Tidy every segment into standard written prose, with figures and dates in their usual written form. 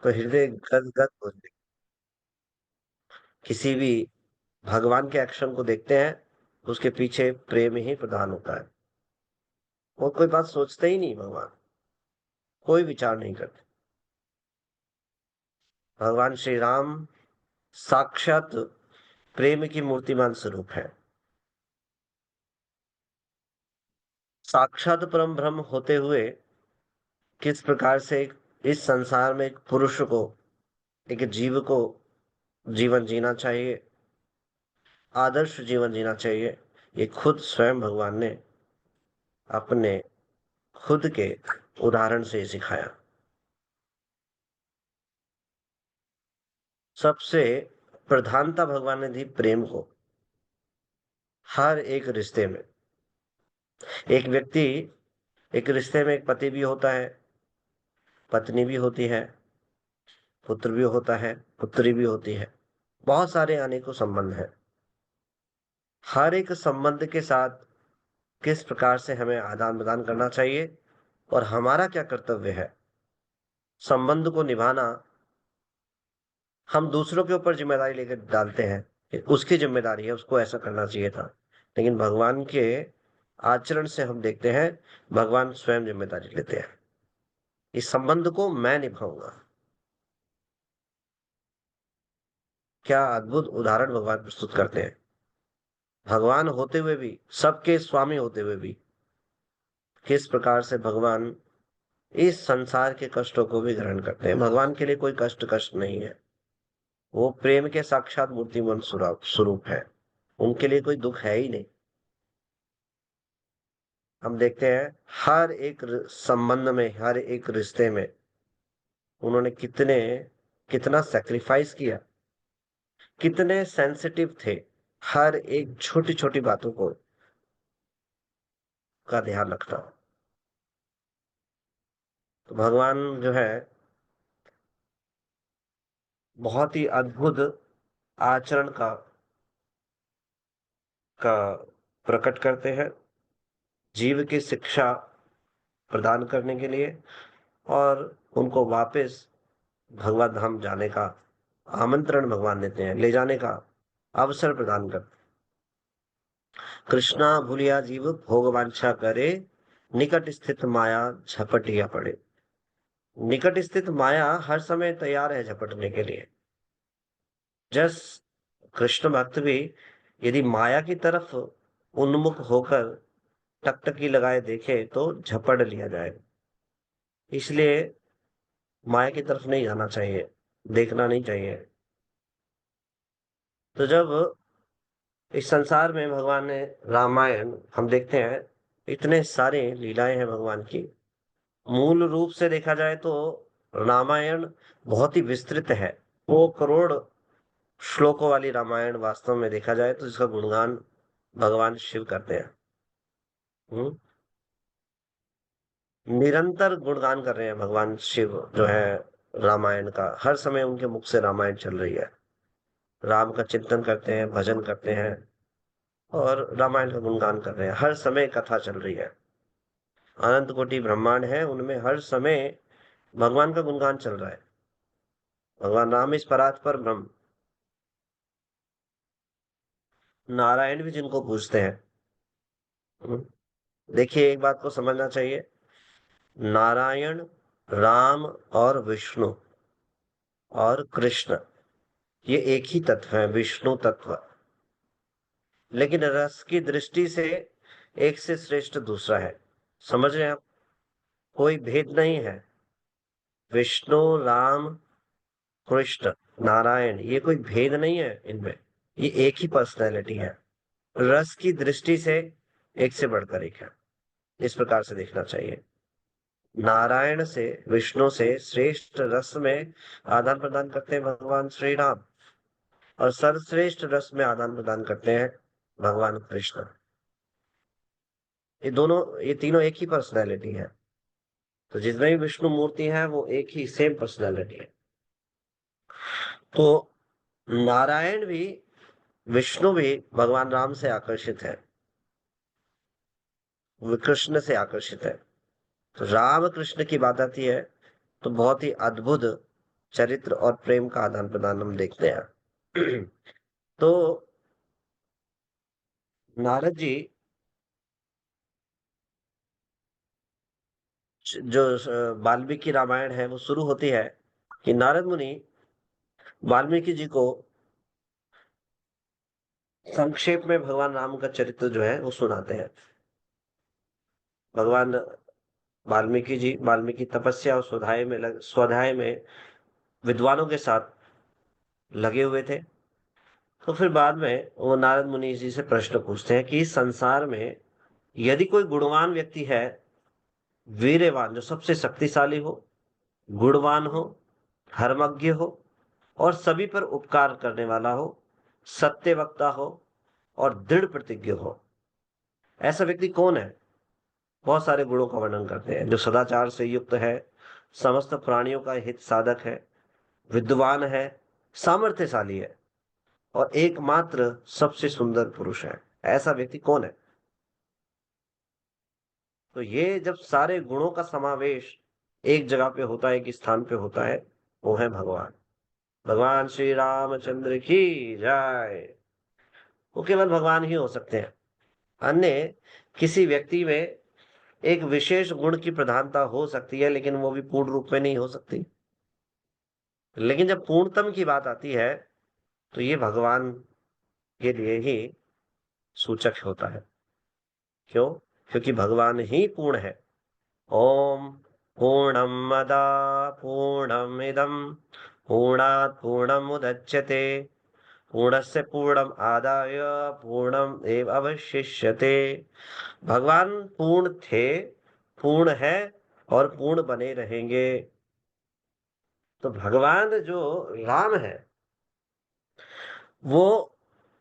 तो हृदय गद गद हो जाएगा। किसी भी भगवान के एक्शन को देखते हैं, उसके पीछे प्रेम ही प्रधान होता है। वो कोई बात सोचते ही नहीं भगवान, कोई विचार नहीं करते। भगवान श्री राम साक्षात प्रेम की मूर्तिमान स्वरूप है। साक्षात परम ब्रह्म होते हुए किस प्रकार से इस संसार में एक पुरुष को, एक जीव को जीवन जीना चाहिए, आदर्श जीवन जीना चाहिए, ये खुद स्वयं भगवान ने अपने खुद के उदाहरण से सिखाया। सबसे प्रधानता भगवान ने दी प्रेम को। हर एक रिश्ते में एक व्यक्ति, एक रिश्ते में एक पति भी होता है, पत्नी भी होती है, पुत्र भी होता है, पुत्री भी होती है, बहुत सारे अनेकों संबंध हैं। हर एक संबंध के साथ किस प्रकार से हमें आदान प्रदान करना चाहिए और हमारा क्या कर्तव्य है, संबंध को निभाना। हम दूसरों के ऊपर जिम्मेदारी लेकर डालते हैं कि उसकी जिम्मेदारी है, उसको ऐसा करना चाहिए था। लेकिन भगवान के आचरण से हम देखते हैं, भगवान स्वयं जिम्मेदारी लेते हैं। इस संबंध को मैं निभाऊंगा। क्या अद्भुत उदाहरण भगवान प्रस्तुत करते हैं। भगवान होते हुए भी, सबके स्वामी होते हुए भी, किस प्रकार से भगवान इस संसार के कष्टों को भी ग्रहण करते हैं। भगवान के लिए कोई कष्ट कष्ट नहीं है। वो प्रेम के साक्षात मूर्तिमान स्वरूप है। उनके लिए कोई दुख है ही नहीं। हम देखते हैं हर एक संबंध में, हर एक रिश्ते में उन्होंने कितना सेक्रीफाइस किया, कितने सेंसिटिव थे। हर एक छोटी छोटी बातों को का ध्यान रखना। तो भगवान जो है बहुत ही अद्भुत आचरण का प्रकट करते हैं, जीव की शिक्षा प्रदान करने के लिए, और उनको वापस भगवत धाम जाने का आमंत्रण भगवान देते हैं, ले जाने का अवसर प्रदान करते हैं। कृष्णा भूलिया जीव भोग वांछा करे, निकट स्थित माया झपटिया पड़े। निकट स्थित माया हर समय तैयार है झपटने के लिए। जस कृष्ण भक्त भी यदि माया की तरफ उन्मुख होकर टकटकी लगाए देखे तो झपट लिया जाएगा। इसलिए माया की तरफ नहीं जाना चाहिए, देखना नहीं चाहिए। तो जब इस संसार में भगवान ने रामायण हम देखते हैं, इतने सारे लीलाएं हैं भगवान की। मूल रूप से देखा जाए तो रामायण बहुत ही विस्तृत है। वो करोड़ श्लोकों वाली रामायण वास्तव में देखा जाए तो इसका गुणगान भगवान शिव करते हैं। हम्म, निरंतर गुणगान कर रहे हैं भगवान शिव जो है। रामायण का हर समय उनके मुख से रामायण चल रही है। राम का चिंतन करते हैं, भजन करते हैं, और रामायण का गुणगान कर रहे हैं। हर समय कथा चल रही है। अनंत कोटि ब्रह्मांड है, उनमें हर समय भगवान का गुणगान चल रहा है। भगवान राम इस परात पर ब्रह्म, नारायण भी जिनको पूजते हैं। हम्म, देखिए एक बात को समझना चाहिए। नारायण, राम और विष्णु और कृष्ण, ये एक ही तत्व है, विष्णु तत्व। लेकिन रस की दृष्टि से एक से श्रेष्ठ दूसरा है। समझ रहे हैं आप? कोई भेद नहीं है। विष्णु, राम, कृष्ण, नारायण, ये कोई भेद नहीं है इनमें। ये एक ही पर्सनैलिटी है। रस की दृष्टि से एक से बढ़कर एक है। इस प्रकार से देखना चाहिए। नारायण से, विष्णु से श्रेष्ठ रस में आदान प्रदान करते हैं भगवान श्री राम, और सर्वश्रेष्ठ रस में आदान प्रदान करते हैं भगवान कृष्ण। ये तीनों एक ही पर्सनैलिटी है। तो जितने भी विष्णु मूर्ति है वो एक ही सेम पर्सनैलिटी है। तो नारायण भी, विष्णु भी भगवान राम से आकर्षित है, वो कृष्ण से आकर्षित है। तो राम कृष्ण की बात आती है तो बहुत ही अद्भुत चरित्र और प्रेम का आदान प्रदान हम देखते हैं। तो नारद जी जो वाल्मीकि रामायण है वो शुरू होती है कि नारद मुनि वाल्मीकि जी को संक्षेप में भगवान राम का चरित्र जो है वो सुनाते हैं। भगवान वाल्मीकि जी वाल्मीकि तपस्या और स्वाध्याय में विद्वानों के साथ लगे हुए थे। तो फिर बाद में वो नारद मुनि जी से प्रश्न पूछते हैं कि इस संसार में यदि कोई गुणवान व्यक्ति है, वीर्यवान जो सबसे शक्तिशाली हो, गुणवान हो, धर्मज्ञ हो और सभी पर उपकार करने वाला हो, सत्य वक्ता हो और दृढ़ प्रतिज्ञ हो, ऐसा व्यक्ति कौन है? बहुत सारे गुणों का वर्णन करते हैं। जो सदाचार से युक्त है, समस्त प्राणियों का हित साधक है, विद्वान है, सामर्थ्यशाली है और एकमात्र सबसे सुंदर पुरुष है, ऐसा व्यक्ति कौन है? तो ये जब सारे गुणों का समावेश एक जगह पे होता है, एक स्थान पे होता है, वो है भगवान। भगवान श्री रामचंद्र की जय। वो केवल भगवान ही हो सकते हैं। अन्य किसी व्यक्ति में एक विशेष गुण की प्रधानता हो सकती है, लेकिन वो भी पूर्ण रूप में नहीं हो सकती। लेकिन जब पूर्णतम की बात आती है तो ये भगवान के लिए ही सूचक होता है। क्यों? क्योंकि भगवान ही पूर्ण है। ओम पूर्णम मदा पूर्णमिदम पूर्णात् पूर्णमुदच्यते पूर्णस्य पूर्णम आदाय पूर्णम एव अवशिष्यते। भगवान पूर्ण थे, पूर्ण है और पूर्ण बने रहेंगे। तो भगवान जो राम है वो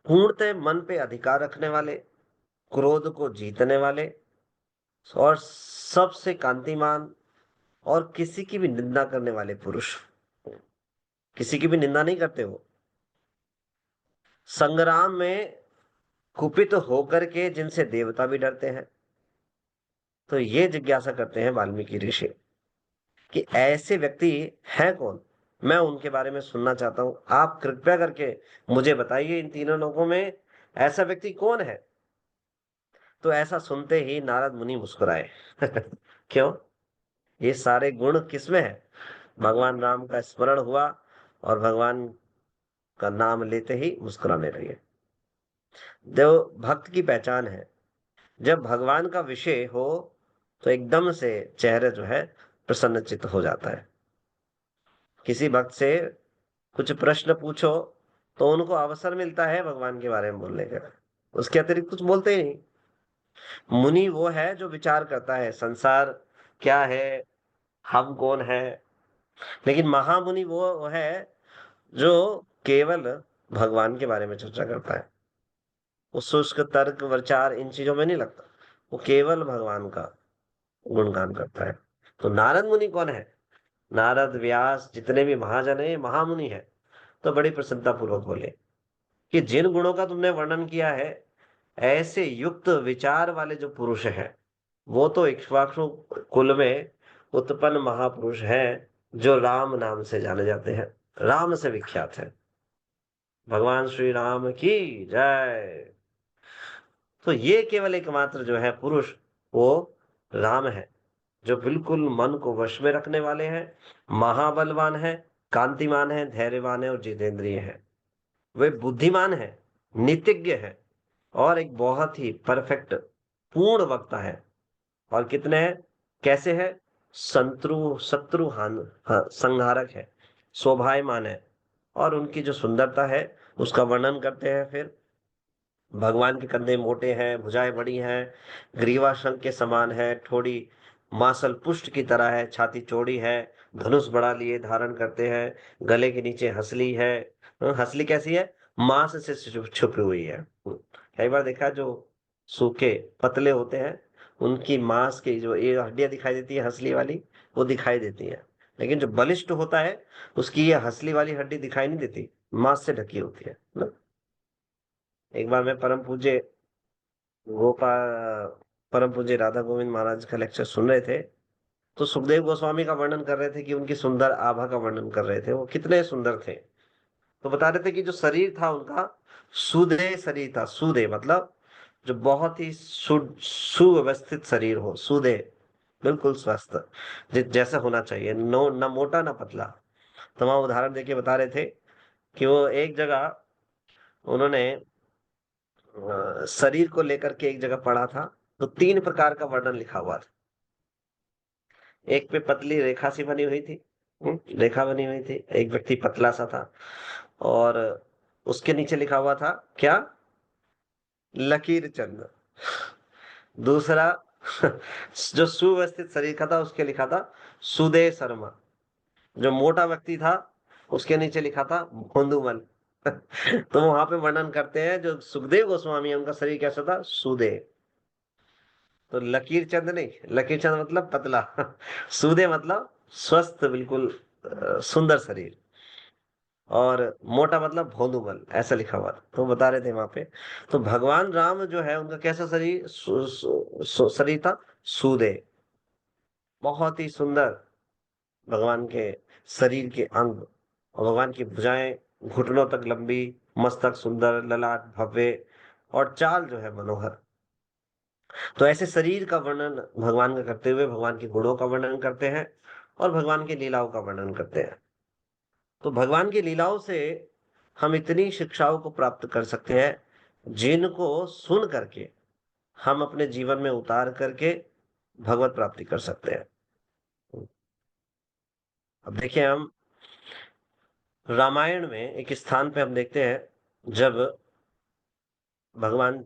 पूर्णतः मन पे अधिकार रखने वाले, क्रोध को जीतने वाले और सबसे कांतिमान और किसी की भी निंदा करने वाले पुरुष। किसी की भी निंदा नहीं करते वो। संग्राम में कुपित होकर के जिनसे देवता भी डरते हैं। तो ये जिज्ञासा करते हैं वाल्मीकि ऋषि कि ऐसे व्यक्ति हैं कौन? मैं उनके बारे में सुनना चाहता हूं। आप कृपया करके मुझे बताइए, इन तीनों लोगों में ऐसा व्यक्ति कौन है? तो ऐसा सुनते ही नारद मुनि मुस्कुराए। क्यों? ये सारे गुण किसमें है? भगवान राम का स्मरण हुआ और भगवान का नाम लेते ही मुस्कुराने लगे। देव भक्त की पहचान है, जब भगवान का विषय हो तो एकदम से चेहरे जो है प्रसन्नचित्त हो जाता है। किसी भक्त से कुछ प्रश्न पूछो तो उनको अवसर मिलता है भगवान के बारे में बोलने का, उसके अतिरिक्त कुछ बोलते ही नहीं। मुनि वो है जो विचार करता है संसार क्या है, हम कौन है। लेकिन महामुनि वो है जो केवल भगवान के बारे में चर्चा करता है। वो शुष्क तर्क विचार इन चीजों में नहीं लगता, वो केवल भगवान का गुणगान करता है। तो नारद मुनि कौन है? नारद, व्यास, जितने भी महाजन है महामुनि है। तो बड़ी प्रसन्नता पूर्वक बोले कि जिन गुणों का तुमने वर्णन किया है, ऐसे युक्त विचार वाले जो पुरुष हैं वो तो इक्ष्वाकु कुल में उत्पन्न महापुरुष हैं, जो राम नाम से जाने जाते हैं, राम से विख्यात है। भगवान श्री राम की जय। तो ये केवल एकमात्र जो है पुरुष वो राम है, जो बिल्कुल मन को वश में रखने वाले हैं, महाबलवान है, कांतिमान है, धैर्यवान है और जितेंद्रिय है। वे बुद्धिमान है, नीतिज्ञ है और एक बहुत ही परफेक्ट पूर्ण वक्ता है। और कितने हैं? कैसे है? शत्रुहान, हाँ, संहारक है, शोभायमान है। और उनकी जो सुंदरता है उसका वर्णन करते हैं। फिर भगवान के कंधे मोटे हैं, भुजाएं बड़ी हैं, ग्रीवा शंख के समान है, ठोड़ी मासल पुष्ट की तरह है, छाती चौड़ी है, धनुष बड़ा लिए धारण करते हैं, गले के नीचे हंसली है। हंसली कैसी है? मांस से छुपी हुई है। कई बार देखा, जो सूखे पतले होते हैं उनकी मांस की जो ये हड्डियां दिखाई देती है हंसली वाली, वो दिखाई देती है। लेकिन जो बलिष्ठ होता है उसकी ये हंसली वाली हड्डी दिखाई नहीं देती, मांस से ढकी होती है ना। एक बार मैं गोपाल परम पूज्य राधा गोविंद महाराज का लेक्चर सुन रहे थे। तो सुखदेव गोस्वामी का वर्णन कर रहे थे कि उनकी सुंदर आभा का वर्णन कर रहे थे, वो कितने सुंदर थे। तो बता रहे थे कि जो शरीर था उनका सुदे शरीर था। सुदे मतलब जो बहुत ही सुव्यवस्थित शरीर हो, सुदे, बिल्कुल स्वस्थ, जैसा होना चाहिए, नो ना मोटा ना पतला। तो वहां उदाहरण देके बता रहे थे कि वो एक जगह उन्होंने शरीर को लेकर के एक जगह पढ़ा था, तो 3 प्रकार का वर्णन लिखा हुआ था। एक पे पतली रेखा सी बनी हुई थी, रेखा बनी हुई थी, एक व्यक्ति पतला सा था, और उसके नीचे लिखा हुआ था क्या, लकीर चंद। दूसरा जो सुव्यवस्थित शरीर का था उसके लिखा था सुदे शर्मा। जो मोटा व्यक्ति था उसके नीचे लिखा था भोंदूमल। तो वहां पे वर्णन करते हैं जो सुखदेव गोस्वामी है उनका शरीर कैसा था, सुदे। तो लकीर चंद नहीं, लकीर चंद मतलब पतला। सूदे मतलब स्वस्थ, बिल्कुल सुंदर शरीर। और मोटा मतलब भोंदूबल, ऐसा लिखा हुआ था। तो बता रहे थे वहां पे, तो भगवान राम जो है उनका कैसा शरीर, शरीर था, सूदे। बहुत ही सुंदर भगवान के शरीर के अंग, और भगवान की भुजाएं घुटनों तक लंबी, मस्तक सुंदर, ललाट भव्य, और चाल जो है मनोहर। तो ऐसे शरीर का वर्णन भगवान का करते हुए भगवान के गुणों का वर्णन करते हैं और भगवान की लीलाओं का वर्णन करते हैं। तो भगवान की लीलाओं से हम इतनी शिक्षाओं को प्राप्त कर सकते हैं जिनको सुन करके हम अपने जीवन में उतार करके भगवत प्राप्ति कर सकते हैं। अब देखिए, हम रामायण में एक स्थान पे हम देखते हैं, जब भगवान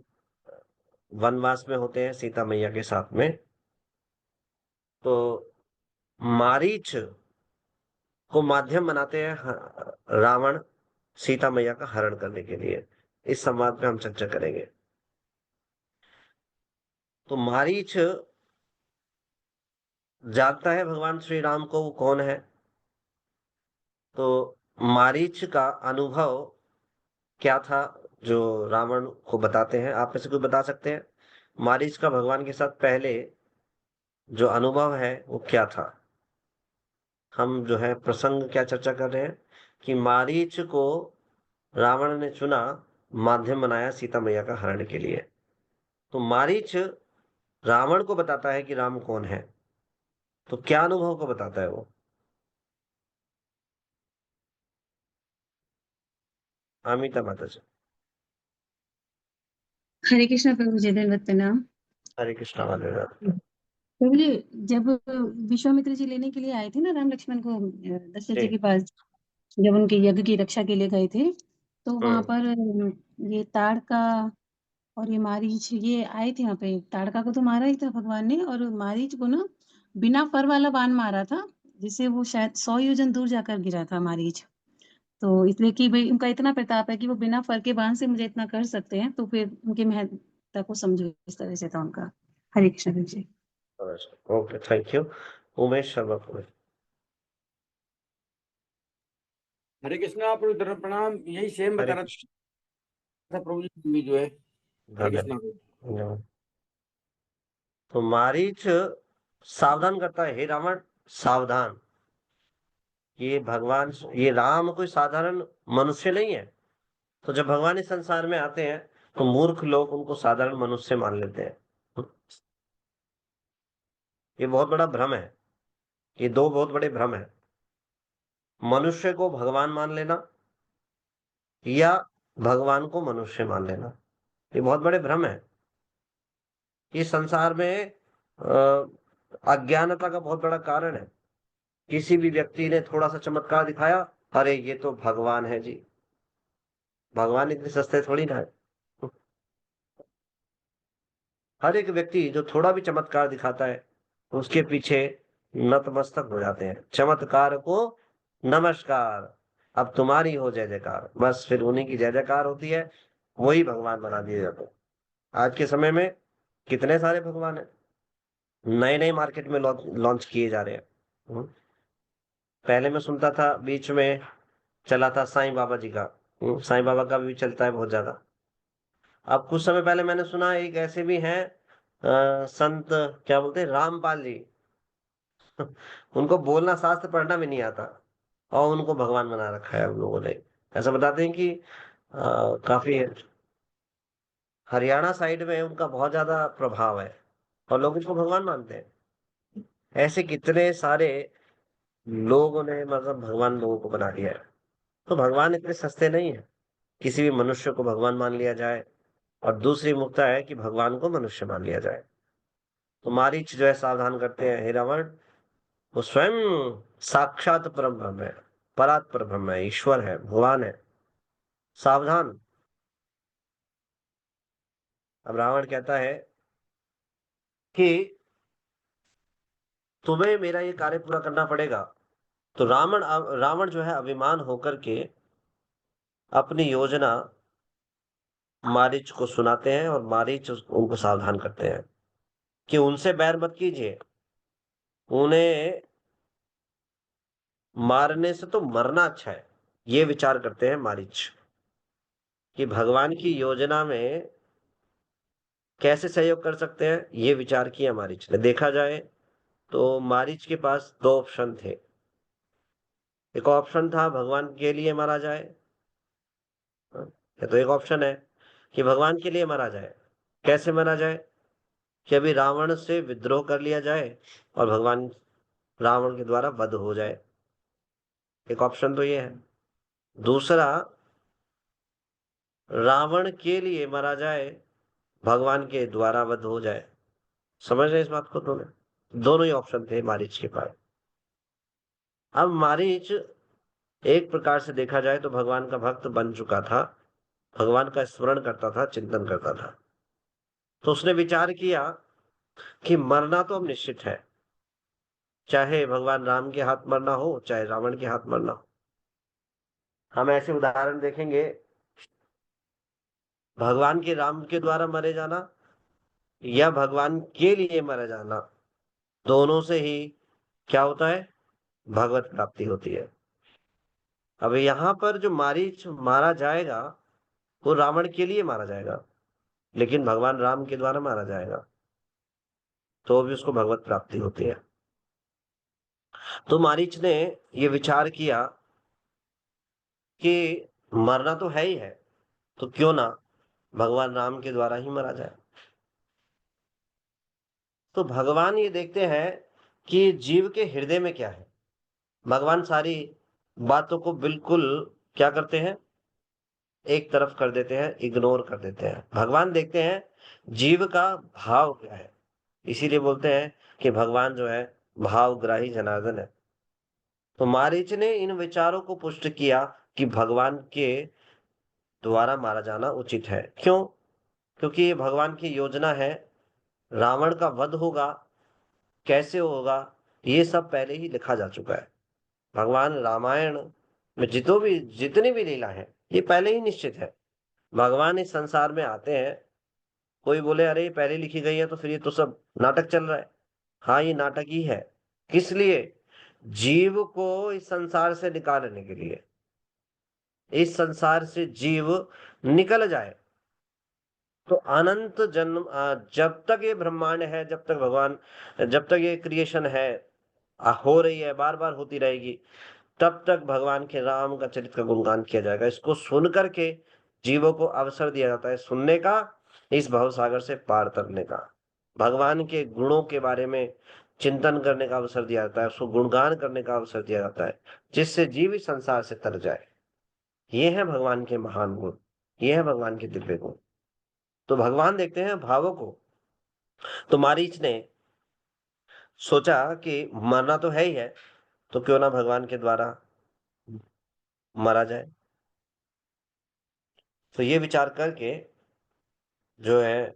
वनवास में होते हैं सीता मैया के साथ में, तो मारीच को माध्यम बनाते हैं रावण सीता मैया का हरण करने के लिए। इस संवाद पे हम चर्चा करेंगे। तो मारीच जानता है भगवान श्री राम को वो कौन है। तो मारीच का अनुभव क्या था जो रावण को बताते हैं, आप में से कोई बता सकते हैं मारीच का भगवान के साथ पहले जो अनुभव है वो क्या था। हम जो है प्रसंग क्या चर्चा कर रहे हैं कि मारीच को रावण ने चुना, माध्यम बनाया सीता मैया का हरण के लिए। तो मारीच रावण को बताता है कि राम कौन है। तो क्या अनुभव को बताता है वो, अमिता माता जी। हरे कृष्णा प्रभु जी, दंडवत प्रणाम। हरे कृष्णा वाले प्रभु जी, जब विश्वामित्र जी लेने के लिए आए थे ना राम लक्ष्मण को दशरथ जी जी। के पास, जब उनके यज्ञ की रक्षा के लिए गए थे, तो वहां हम्म। पर ये ताड़का और ये मारीच ये आए थे। वहां पे ताड़का को तो मारा ही था भगवान ने, और मारीच को ना बिना फर वाला बाण मारा था, जिससे वो शायद 100 योजन दूर जाकर गिरा था मारीच। तो इसलिए कि भाई उनका इतना प्रताप है कि वो बिना फर के बाण से मुझे इतना कर सकते हैं, तो फिर उनकी महत्ता को समझो, इस तरह से था उनका। हरे कृष्ण प्रभु जी। Okay, thank you. Umesh Sharma Pune. Hare Krishna प्रभु दर प्रणाम। यही सेम बता हरे रहा कृष्ण। था प्रभु जी भी जो है। हरे धन्यवाद। कृष्णा प्रभु। धन्यवाद। तो मारीच सावधान करता है, हे रावण सावधान, ये भगवान, ये राम कोई साधारण मनुष्य नहीं है। तो जब भगवान इस संसार में आते हैं तो मूर्ख लोग उनको साधारण मनुष्य मान लेते हैं। ये बहुत बड़ा भ्रम है। ये दो बहुत बड़े भ्रम है, मनुष्य को भगवान मान लेना या भगवान को मनुष्य मान लेना। ये बहुत बड़े भ्रम है। ये संसार में अज्ञानता का बहुत बड़ा कारण है। किसी भी व्यक्ति ने थोड़ा सा चमत्कार दिखाया, अरे ये तो भगवान है जी। भगवान इतने सस्ते थोड़ी ना है। हर एक व्यक्ति जो थोड़ा भी चमत्कार दिखाता है उसके पीछे नतमस्तक हो जाते हैं। चमत्कार को नमस्कार, अब तुम्हारी हो जय जयकार, बस फिर उन्हीं की जय जयकार होती है, वही भगवान बना दिए जाते हैं। आज के समय में कितने सारे भगवान हैं, नए नए मार्केट में लॉन्च किए जा रहे हैं। पहले मैं सुनता था, बीच में चला था साईं बाबा जी का, साईं बाबा का भी चलता है बहुत ज्यादा। अब कुछ समय पहले मैंने सुना एक ऐसे भी हैं संत, क्या बोलते हैं, रामपाल जी। उनको बोलना, शास्त्र पढ़ना भी नहीं आता, और उनको भगवान बना रखा है हम लोगों ने। ऐसा बताते हैं कि काफी हरियाणा साइड में उनका बहुत ज्यादा प्रभाव है और लोग उनको भगवान मानते हैं। ऐसे कितने सारे लोगों ने मतलब भगवान लोगों को बना दिया है। तो भगवान इतने सस्ते नहीं है, किसी भी मनुष्य को भगवान मान लिया जाए, और दूसरी मुक्ता है कि भगवान को मनुष्य मान लिया जाए। तो मारीच जो है सावधान करते हैं, हे रावण, वो स्वयं साक्षात परम ब्रह्म है, परात्पर ब्रह्म है, ईश्वर है, भगवान है, सावधान। अब रावण कहता है कि तुम्हें मेरा ये कार्य पूरा करना पड़ेगा। तो रावण जो है अभिमान होकर के अपनी योजना मारीच को सुनाते हैं, और मारीच उनको सावधान करते हैं कि उनसे बैर मत कीजिए, उन्हें मारने से तो मरना अच्छा है। ये विचार करते हैं मारीच कि भगवान की योजना में कैसे सहयोग कर सकते हैं, ये विचार किया मारीच ने। देखा जाए तो मारीच के पास दो ऑप्शन थे। एक ऑप्शन था भगवान के लिए मारा जाए, ये तो एक ऑप्शन है कि भगवान के लिए मारा जाए। कैसे मारा जाए? कि अभी रावण से विद्रोह कर लिया जाए और भगवान रावण के द्वारा वध हो जाए। एक ऑप्शन तो ये है। दूसरा, रावण के लिए मारा जाए, भगवान के द्वारा वध हो जाए। समझ रहे इस बात को? दोनों ही ऑप्शन थे मारीच के पास। अब मारीच एक प्रकार से देखा जाए तो भगवान का भक्त बन चुका था, भगवान का स्मरण करता था, चिंतन करता था। तो उसने विचार किया कि मरना तो अब निश्चित है, चाहे भगवान राम के हाथ मरना हो, चाहे रावण के हाथ मरना हो। हम ऐसे उदाहरण देखेंगे, भगवान के राम के द्वारा मरे जाना या भगवान के लिए मरे जाना, दोनों से ही क्या होता है? भगवत प्राप्ति होती है। अब यहाँ पर जो मारीच मारा जाएगा वो रावण के लिए मारा जाएगा, लेकिन भगवान राम के द्वारा मारा जाएगा, तो भी उसको भगवत प्राप्ति होती है। तो मारीच ने ये विचार किया कि मरना तो है ही है, तो क्यों ना भगवान राम के द्वारा ही मरा जाए। तो भगवान ये देखते हैं कि जीव के हृदय में क्या है। भगवान सारी बातों को बिल्कुल क्या करते हैं? एक तरफ कर देते हैं, इग्नोर कर देते हैं। भगवान देखते हैं जीव का भाव क्या है। इसीलिए बोलते हैं कि भगवान जो है भावग्राही जनार्दन है। तो मारीच ने इन विचारों को पुष्ट किया कि भगवान के द्वारा मारा जाना उचित है। क्यों? क्योंकि ये भगवान की योजना है। रावण का वध होगा, कैसे होगा, ये सब पहले ही लिखा जा चुका है। भगवान रामायण में जितनी भी लीला है, ये पहले ही निश्चित है। भगवान इस संसार में आते हैं, कोई बोले अरे ये पहले लिखी गई है तो फिर ये तो सब नाटक चल रहा है। हाँ, ये नाटक ही है। किस लिए? जीव को इस संसार से निकालने के लिए। इस संसार से जीव निकल जाए तो अनंत जन्म, जब तक ये ब्रह्मांड है, जब तक भगवान, जब तक ये क्रिएशन है, हो रही है, बार बार होती रहेगी, तब तक भगवान के राम का चरित्र का गुणगान किया जाएगा। इसको सुन करके जीवों को अवसर दिया जाता है सुनने का, इस भवसागर से पार तरने का, भगवान के गुणों के बारे में चिंतन करने का अवसर दिया जाता है, उसको गुणगान करने का अवसर दिया जाता है, जिससे जीव इस संसार से तर जाए। ये है भगवान के महान गुण, ये है भगवान के दिव्य गुण। तो भगवान देखते हैं भावों को। तो मारीच ने सोचा कि मरना तो है ही है, तो क्यों ना भगवान के द्वारा मरा जाए। तो ये विचार करके जो है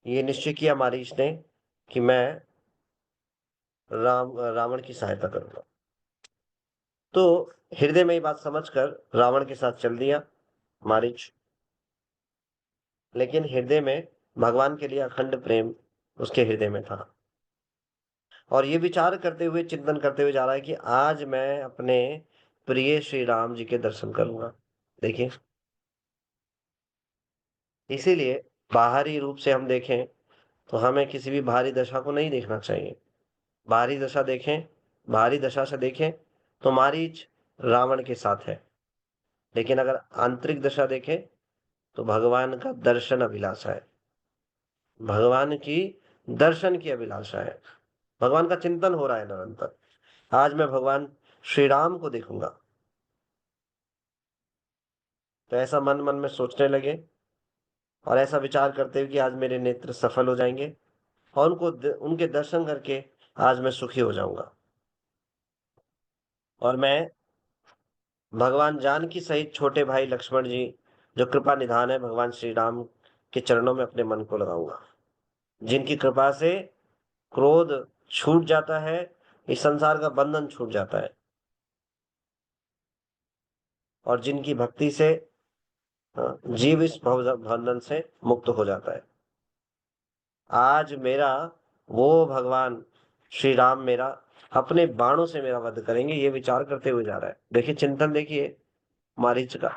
ये निश्चय किया मारीच ने कि मैं रावण की सहायता करूंगा। तो हृदय में ये बात समझकर रावण के साथ चल दिया मारीच। लेकिन हृदय में भगवान के लिए अखंड प्रेम उसके हृदय में था, और ये विचार करते हुए, चिंतन करते हुए जा रहा है कि आज मैं अपने प्रिय श्री राम जी के दर्शन करूंगा। देखिए, इसीलिए बाहरी रूप से हम देखें तो हमें किसी भी बाहरी दशा को नहीं देखना चाहिए। बाहरी दशा देखें, बाहरी दशा से देखें तो मारीच रावण के साथ है, लेकिन अगर आंतरिक दशा देखें तो भगवान का दर्शन अभिलाषा है, भगवान की दर्शन की अभिलाषा है, भगवान का चिंतन हो रहा है निरंतर। आज मैं भगवान श्री राम को देखूंगा, तो ऐसा मन मन में सोचने लगे और ऐसा विचार करते हुए कि आज मेरे नेत्र सफल हो जाएंगे और उनके दर्शन करके आज मैं सुखी हो जाऊंगा और मैं भगवान जानकी सहित छोटे भाई लक्ष्मण जी जो कृपा निधान है भगवान श्री राम के चरणों में अपने मन को लगाऊंगा, जिनकी कृपा से क्रोध छूट जाता है, इस संसार का बंधन छूट जाता है और जिनकी भक्ति से जीव इस बंधन से मुक्त हो जाता है। आज मेरा वो भगवान श्री राम मेरा अपने बाणों से मेरा वध करेंगे, ये विचार करते हुए जा रहा है। देखिए चिंतन, देखिए मारीच का,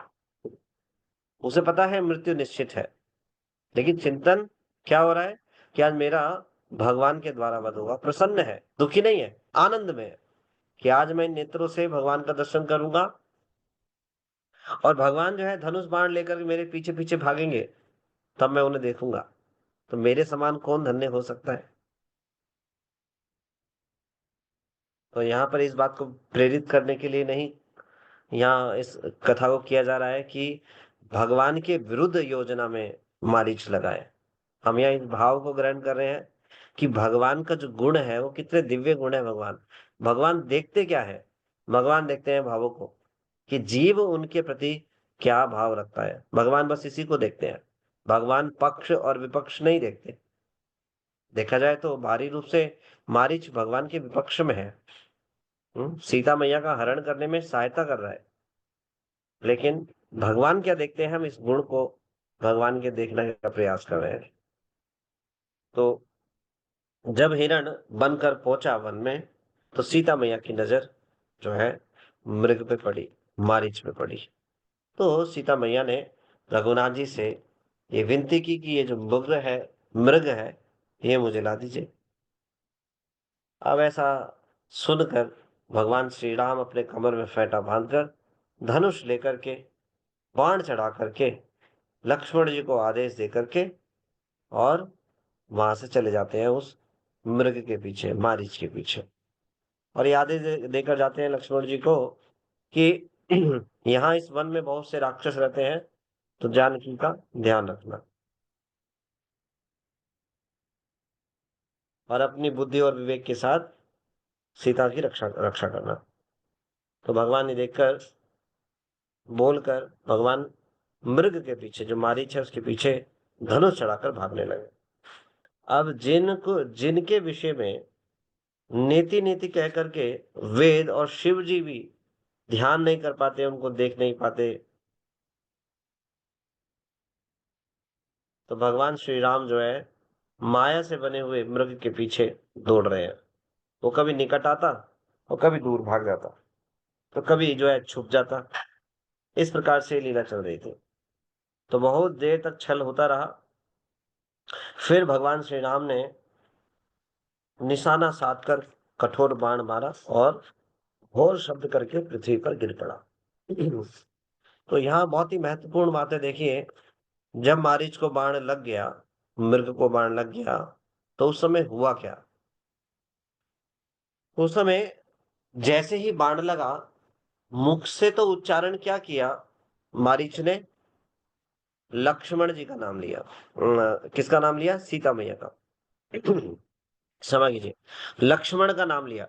उसे पता है मृत्यु निश्चित है, लेकिन चिंतन क्या हो रहा है कि आज मेरा भगवान के द्वारा वध होगा। प्रसन्न है, दुखी नहीं है, आनंद में है कि आज मैं नेत्रों से भगवान का दर्शन करूंगा और भगवान जो है धनुष बाण लेकर मेरे पीछे पीछे भागेंगे, तब मैं उन्हें देखूंगा। तो मेरे समान कौन धन्य हो सकता है। तो यहाँ पर इस बात को प्रेरित करने के लिए नहीं, यहाँ इस कथा को किया जा रहा है कि भगवान के विरुद्ध योजना में मारीच लगाए। हम यहाँ इस भाव को ग्रहण कर रहे हैं कि भगवान का जो गुण है वो कितने दिव्य गुण है। भगवान देखते क्या है, भगवान देखते हैं भावों को, कि जीव उनके प्रति क्या भाव रखता है। भगवान बस इसी को देखते हैं, भगवान पक्ष और विपक्ष नहीं देखते। देखा जाए तो बाहरी रूप से मारीच भगवान के विपक्ष में है, सीता मैया का हरण करने में सहायता कर रहा है, लेकिन भगवान क्या देखते हैं, हम इस गुण को भगवान के देखने का प्रयास कर रहे हैं। तो जब हिरण बनकर पहुंचा वन में, तो सीता मैया की नजर जो है मृग पे पड़ी, मारीच पे पड़ी। तो सीता मैया ने रघुनाथ जी से ये विनती की कि ये जो मृग है ये मुझे ला दीजिए। अब ऐसा सुनकर भगवान श्री राम अपने कमर में फेंटा बांधकर धनुष लेकर के बाण चढ़ा करके लक्ष्मण जी को आदेश दे करके और वहां से चले जाते हैं उस मृग के पीछे, मारीच के पीछे। और ये आदेश देकर जाते हैं लक्ष्मण जी को कि यहाँ इस वन में बहुत से राक्षस रहते हैं, तो जानकी का ध्यान रखना और अपनी बुद्धि और विवेक के साथ सीता की रक्षा रक्षा करना। तो भगवान ने देखकर बोलकर भगवान मृग के पीछे, जो मारीच है उसके पीछे धनुष चढ़ाकर भागने लगे। अब जिनके विषय में नीति नीति कह करके वेद और शिव जी भी ध्यान नहीं कर पाते, उनको देख नहीं पाते, तो भगवान श्री राम जो है माया से बने हुए मृग के पीछे दौड़ रहे हैं। वो कभी निकट आता और कभी दूर भाग जाता, तो कभी जो है छुप जाता। इस प्रकार से लीला चल रही थी। तो बहुत देर तक छल होता रहा। फिर भगवान श्री राम ने निशाना साध कर कठोर बाण मारा और घोर शब्द करके पृथ्वी पर गिर पड़ा। तो यहाँ बहुत ही महत्वपूर्ण बात है। देखिए, जब मारीच को बाण लग गया, मृग को बाण लग गया, तो उस समय हुआ क्या। उस समय जैसे ही बाण लगा, मुख से तो उच्चारण क्या किया मारीच ने, लक्ष्मण जी का नाम लिया। किसका नाम लिया, सीता मैया का। क्षमा कीजिए, लक्ष्मण का नाम लिया।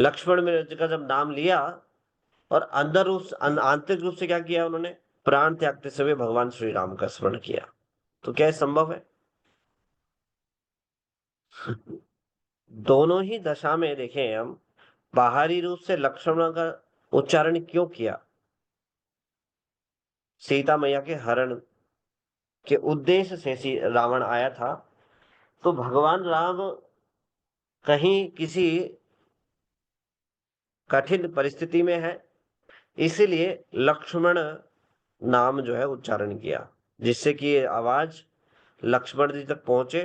लक्ष्मण में का जब नाम लिया और आंतरिक रूप से क्या किया उन्होंने, प्राण त्यागते हुए भगवान श्री राम का स्मरण किया। तो क्या संभव है। दोनों ही दशा में देखें हम, बाहरी रूप से लक्ष्मण का उच्चारण क्यों किया, सीता मैया के हरण के उद्देश्य से रावण आया था। तो भगवान राम कहीं किसी कठिन परिस्थिति में है, इसीलिए लक्ष्मण नाम जो है उच्चारण किया, जिससे कि ये आवाज लक्ष्मण जी तक पहुंचे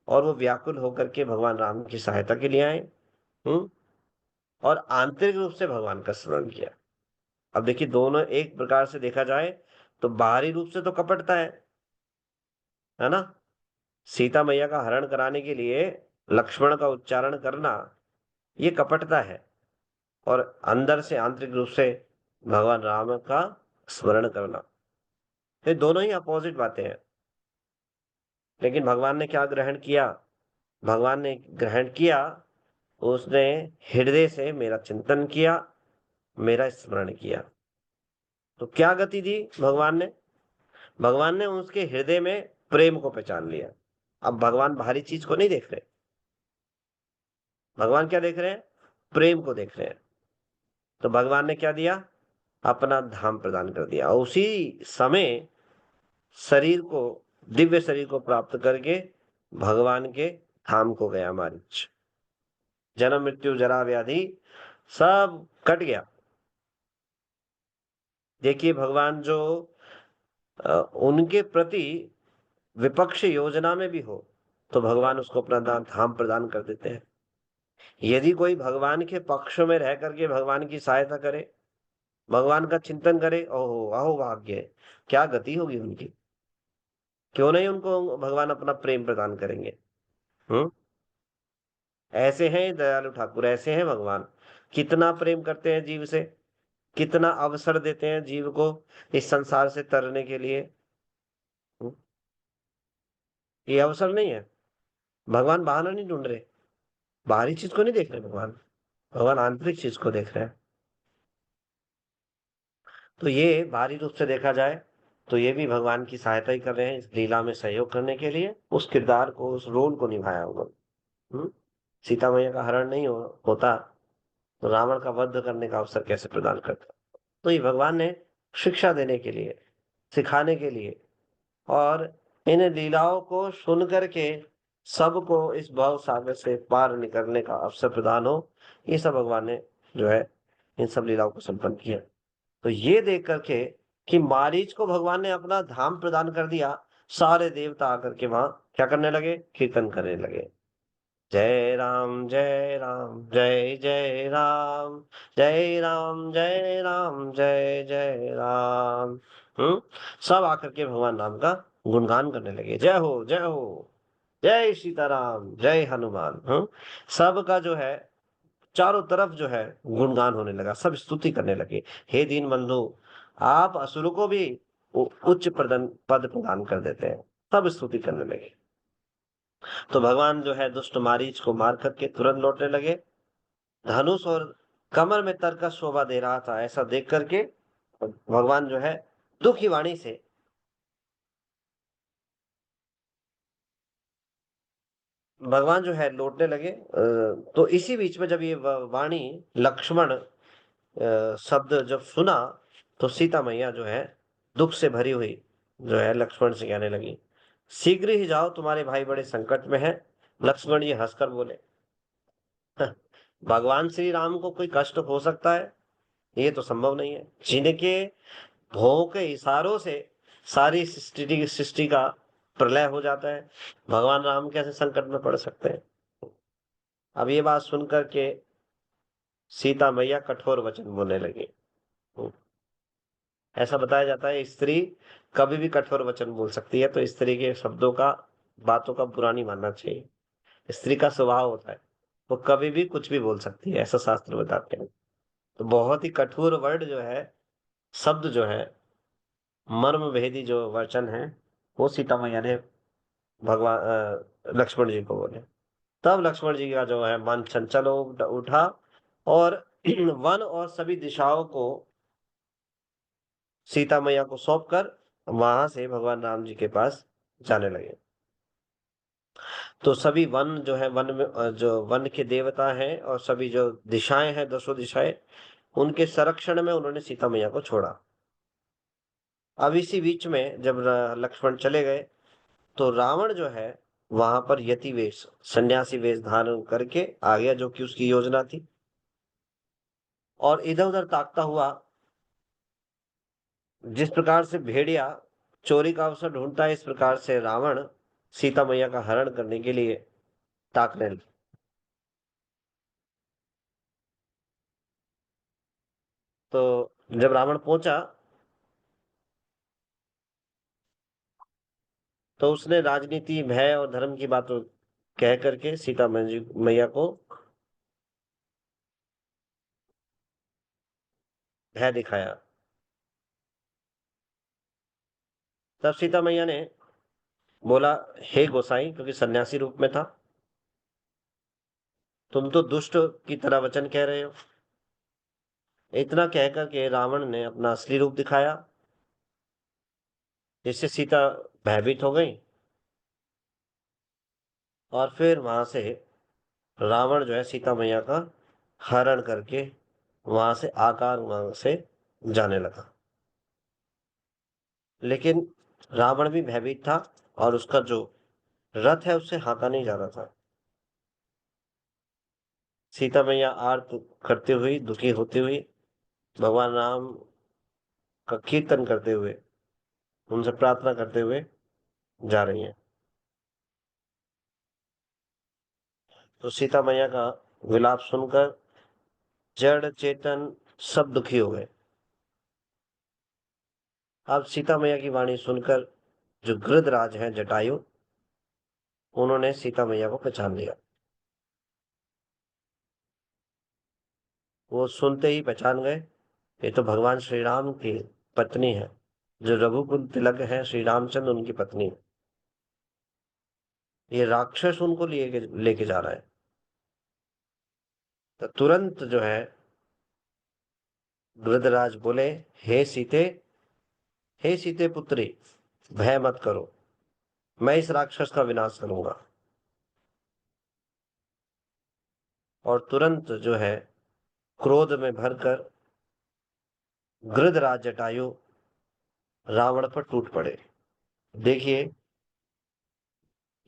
और वो व्याकुल होकर के भगवान राम की सहायता के लिए आए। और आंतरिक रूप से भगवान का स्मरण किया। अब देखिए, दोनों एक प्रकार से देखा जाए तो बाहरी रूप से तो कपटता है ना। सीता मैया का हरण कराने के लिए लक्ष्मण का उच्चारण करना, ये कपटता है। और अंदर से आंतरिक रूप से भगवान राम का स्मरण करना, ये दोनों ही अपोजिट बातें हैं। लेकिन भगवान ने क्या ग्रहण किया? भगवान ने ग्रहण किया, उसने हृदय से मेरा चिंतन किया, मेरा स्मरण किया। तो क्या गति दी भगवान ने? भगवान ने उसके हृदय में प्रेम को पहचान लिया। अब भगवान बाहरी चीज को नहीं देख रहे, भगवान क्या देख रहे हैं? प्रेम को देख रहे हैं। तो भगवान ने क्या दिया? अपना धाम प्रदान कर दिया। और उसी समय शरीर को, दिव्य शरीर को प्राप्त करके भगवान के धाम को गया मारीच। जन्म मृत्यु जरा व्याधि सब कट गया। देखिए, भगवान जो उनके प्रति विपक्ष योजना में भी हो तो भगवान उसको अपना धाम प्रदान कर देते हैं। यदि कोई भगवान के पक्ष में रह करके भगवान की सहायता करे, भगवान का चिंतन करे, ओहो अहो भाग्य, क्या गति होगी उनकी। क्यों नहीं उनको भगवान अपना प्रेम प्रदान करेंगे। ऐसे हैं दयालु ठाकुर, ऐसे हैं भगवान। कितना प्रेम करते हैं जीव से, कितना अवसर देते हैं जीव को इस संसार से तरने के लिए। ये अवसर नहीं है। भगवान बहाना नहीं ढूंढ रहे, बाहरी चीज को नहीं देख रहे भगवान, भगवान आंतरिक चीज को देख रहे हैं। तो ये बाहरी रूप से देखा जाए तो ये भी भगवान की सहायता ही कर रहे हैं, इस लीला में सहयोग करने के लिए उस किरदार को, उस रोल को निभाया उन्होंने। सीता मैया का हरण नहीं होता तो रावण का वध करने का अवसर कैसे प्रदान करता। तो ये भगवान ने शिक्षा देने के लिए, सिखाने के लिए, और इन लीलाओं को सुन करके सबको इस भव सागर से पार निकलने का अवसर प्रदान हो, ये सब भगवान ने जो है इन सब लीलाओं को संपन्न किया। तो ये देख करके कि मारीच को भगवान ने अपना धाम प्रदान कर दिया, सारे देवता आकर के वहां क्या करने लगे? कीर्तन करने लगे। जय राम जय राम जय जय राम, जय राम जय राम जय जय राम। सब आकर के भगवान राम का गुणगान करने लगे। जय हो जय हो, जय सीताराम, जय हनुमान। सबका जो है चारों तरफ जो है गुणगान होने लगा, सब स्तुति करने लगे। हे दीन बंधु, आप असुर को भी उच्च पद प्रदान कर देते हैं। सब स्तुति करने लगे। तो भगवान जो है दुष्ट मारीच को मार करके तुरंत लौटने लगे। धनुष और कमर में तर का शोभा दे रहा था, ऐसा देख करके भगवान जो है दुखी वाणी से भगवान जो है लौटने लगे। तो इसी बीच में जब ये वाणी लक्ष्मण शब्द जब सुना तो सीता मैया जो है दुख से भरी हुई जो है लक्ष्मण से कहने लगी, शीघ्र ही जाओ, तुम्हारे भाई बड़े संकट में है। लक्ष्मण जी हंसकर बोले, भगवान श्री राम को कोई कष्ट हो सकता है? ये तो संभव नहीं है। जिनके भों के इशारों से सारी सृष्टि का प्रलय हो जाता है, भगवान राम कैसे संकट में पड़ सकते हैं? अब ये बात सुनकर के सीता मैया कठोर वचन बोलने लगी। ऐसा बताया जाता है स्त्री कभी भी कठोर वचन बोल सकती है, तो स्त्री के शब्दों का, बातों का बुरा नहीं मानना चाहिए। स्त्री का स्वभाव होता है, वो कभी भी कुछ भी बोल सकती है, ऐसा शास्त्र बताते हैं। तो बहुत ही कठोर वर्ड जो है, शब्द जो है, मर्म भेदी जो वचन है, वो सीता मैया ने भगवान लक्ष्मण जी को बोले। तब लक्ष्मण जी का जो है मन चंचल उठा और वन और सभी दिशाओं को सीता मैया को सौंप कर वहां से भगवान राम जी के पास जाने लगे। तो सभी वन जो है, वन में जो वन के देवता हैं और सभी जो दिशाएं हैं, 10 दिशाएं, उनके संरक्षण में उन्होंने सीता मैया को छोड़ा। अब इसी बीच में जब लक्ष्मण चले गए तो रावण जो है वहां पर यति वेश, सन्यासी वेश धारण करके आ गया, जो कि उसकी योजना थी। और इधर उधर ताकता हुआ, जिस प्रकार से भेड़िया चोरी का अवसर ढूंढता है, इस प्रकार से रावण सीता मैया का हरण करने के लिए ताकने लगे। तो जब रावण पहुंचा तो उसने राजनीति, भय और धर्म की बातों कह करके सीता मैया को भय दिखाया। तब सीता मैया ने बोला, हे गोसाई, क्योंकि सन्यासी रूप में था, तुम तो दुष्ट की तरह वचन कह रहे हो। इतना कहकर के रावण ने अपना असली रूप दिखाया, जिससे सीता भयभीत हो गई। और फिर वहां से रावण जो है सीता मैया का हरण करके वहां से आकार वहां से जाने लगा। लेकिन रावण भी भयभीत था और उसका जो रथ है उससे हाँका नहीं जा रहा था। सीता मैया आर्त करते हुई, दुखी होती हुई, भगवान राम का कीर्तन करते हुए, उनसे प्रार्थना करते हुए जा रही हैं। तो सीता मैया का विलाप सुनकर जड़ चेतन सब दुखी हो गए। अब सीता मैया की वाणी सुनकर जो गृधराज हैं, जटायु, उन्होंने सीता मैया को पहचान लिया। वो सुनते ही पहचान गए, ये तो भगवान श्री राम की पत्नी है, जो रघुकुल तिलक है, श्री रामचंद्र उनकी पत्नी है। ये राक्षस उनको लेके जा रहा है। तो तुरंत जो है गृधराज बोले, हे सीते, हे सीते पुत्री, भय मत करो, मैं इस राक्षस का विनाश करूंगा। और तुरंत जो है क्रोध में भरकर गृधराज जटायु रावण पर टूट पड़े। देखिए,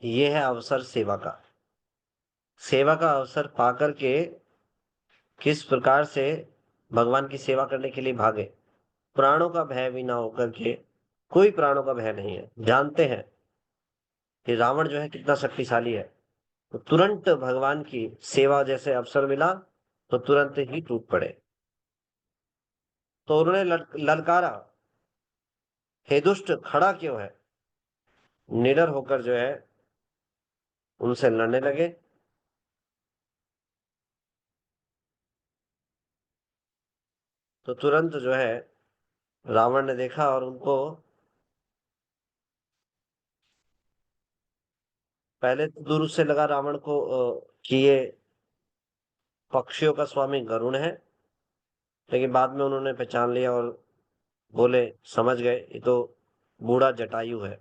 ये है अवसर सेवा का। सेवा का अवसर पाकर के किस प्रकार से भगवान की सेवा करने के लिए भागे। प्राणों का भय भी ना होकर के, कोई प्राणों का भय नहीं है, जानते हैं कि रावण जो है कितना शक्तिशाली है। तो तुरंत भगवान की सेवा जैसे अवसर मिला तो तुरंत ही टूट पड़े। तो उन्होंने ललकारा, हे दुष्ट, खड़ा क्यों है। निडर होकर जो है उनसे लड़ने लगे। तो तुरंत जो है रावण ने देखा और उनको पहले तो दूर से लगा रावण को कि ये पक्षियों का स्वामी गरुण है। लेकिन बाद में उन्होंने पहचान लिया और बोले, समझ गए, ये तो बूढ़ा जटायु है।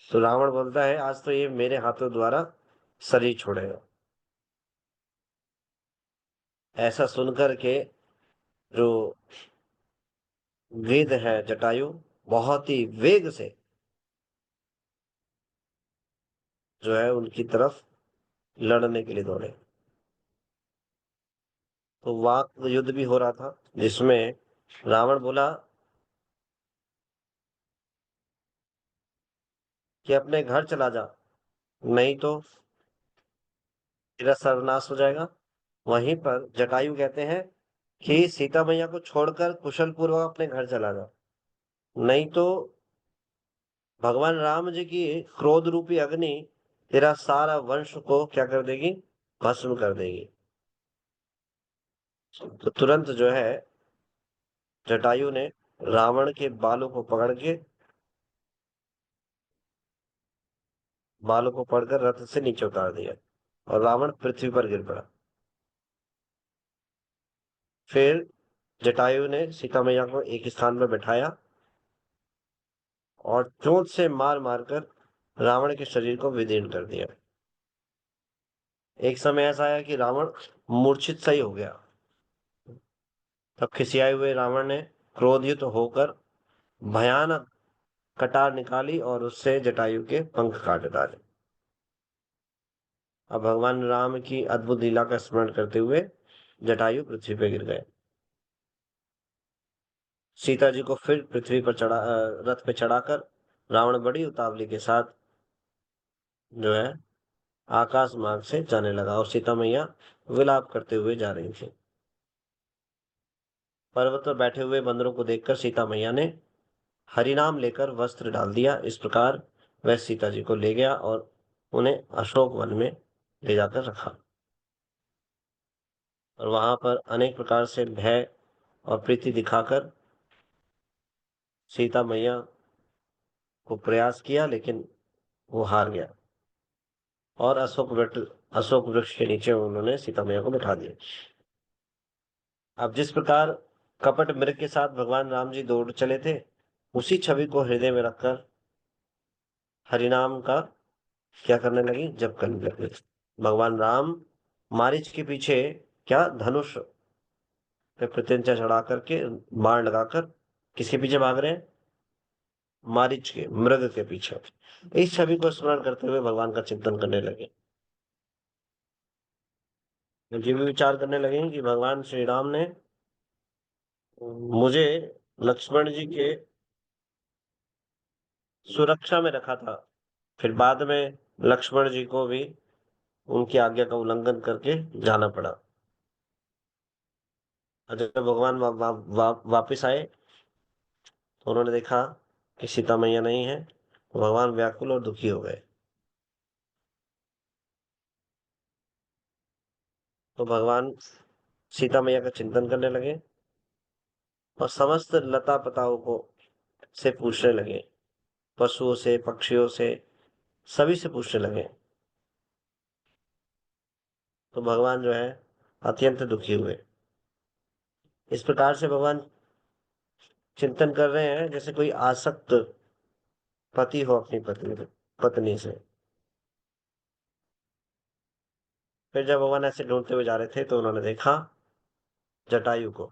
तो रावण बोलता है, आज तो ये मेरे हाथों द्वारा शरीर छोड़ेगा। ऐसा सुनकर के जो वेद है जटायु, बहुत ही वेग से जो है उनकी तरफ लड़ने के लिए दौड़े। तो वाक युद्ध भी हो रहा था, जिसमें रावण बोला कि अपने घर चला जा, नहीं तो तेरा सर्वनाश हो जाएगा। वहीं पर जटायु कहते हैं कि सीता मैया को छोड़कर कुशल पूर्वक अपने घर चला जा, नहीं तो भगवान राम जी की क्रोध रूपी अग्नि तेरा सारा वंश को क्या कर देगी, भस्म कर देगी। तो तुरंत जो है जटायु ने रावण के बालों को पकड़ के, बालों को पकड़कर रथ से नीचे उतार दिया और रावण पृथ्वी पर गिर पड़ा। फिर जटायु ने सीता मैया को एक स्थान पर बैठाया और चोंच से मार मारकर रावण के शरीर को विदीर्ण कर दिया। एक समय ऐसा आया कि रावण मूर्छित सही हो गया। तब खिसियाए हुए रावण ने क्रोधयुक्त होकर भयानक कटार निकाली और उससे जटायु के पंख काट डाले। अब भगवान राम की अद्भुत लीला का स्मरण करते हुए जटायु पृथ्वी पर गिर गए। सीता जी को फिर पृथ्वी पर रथ पे चढ़ाकर रावण बड़ी उतावली के साथ जो है आकाश मार्ग से जाने लगा और सीता मैया विलाप करते हुए जा रही थी। पर्वत पर बैठे हुए बंदरों को देखकर सीता मैया ने हरिनाम लेकर वस्त्र डाल दिया। इस प्रकार वह सीता जी को ले गया और उन्हें अशोक वन में ले जाकर रखा और वहां पर अनेक प्रकार से भय और प्रीति दिखाकर सीता मैया को प्रयास किया, लेकिन वो हार गया और अशोक वृक्ष के नीचे उन्होंने सीता मैया को बिठा दिया। अब जिस प्रकार कपट मृग के साथ भगवान राम जी दौड़ चले थे, उसी छवि को हृदय में रखकर हरिनाम का क्या करने लगी, जप करने लगी। भगवान राम मारीच के पीछे क्या धनुष पे प्रत्यंचा चढ़ा करके बाण लगाकर किसके पीछे भाग रहे हैं, मारीच के, मृग के पीछे। इस छवि को स्मरण करते हुए भगवान का चिंतन करने लगे। ये भी विचार करने लगे कि भगवान श्री राम ने मुझे लक्ष्मण जी के सुरक्षा में रखा था, फिर बाद में लक्ष्मण जी को भी उनकी आज्ञा का उल्लंघन करके जाना पड़ा। और जब भगवान वापिस आए तो उन्होंने देखा कि सीता मैया नहीं है, तो भगवान व्याकुल और दुखी हो गए। तो भगवान सीता मैया का चिंतन करने लगे और समस्त लता पताओं को से पूछने लगे, पशुओं से, पक्षियों से, सभी से पूछने लगे। तो भगवान जो है अत्यंत दुखी हुए। इस प्रकार से भगवान चिंतन कर रहे हैं जैसे कोई आसक्त पति हो अपनी पत्नी से। फिर जब भगवान ऐसे ढूंढते हुए जा रहे थे तो उन्होंने देखा जटायु को,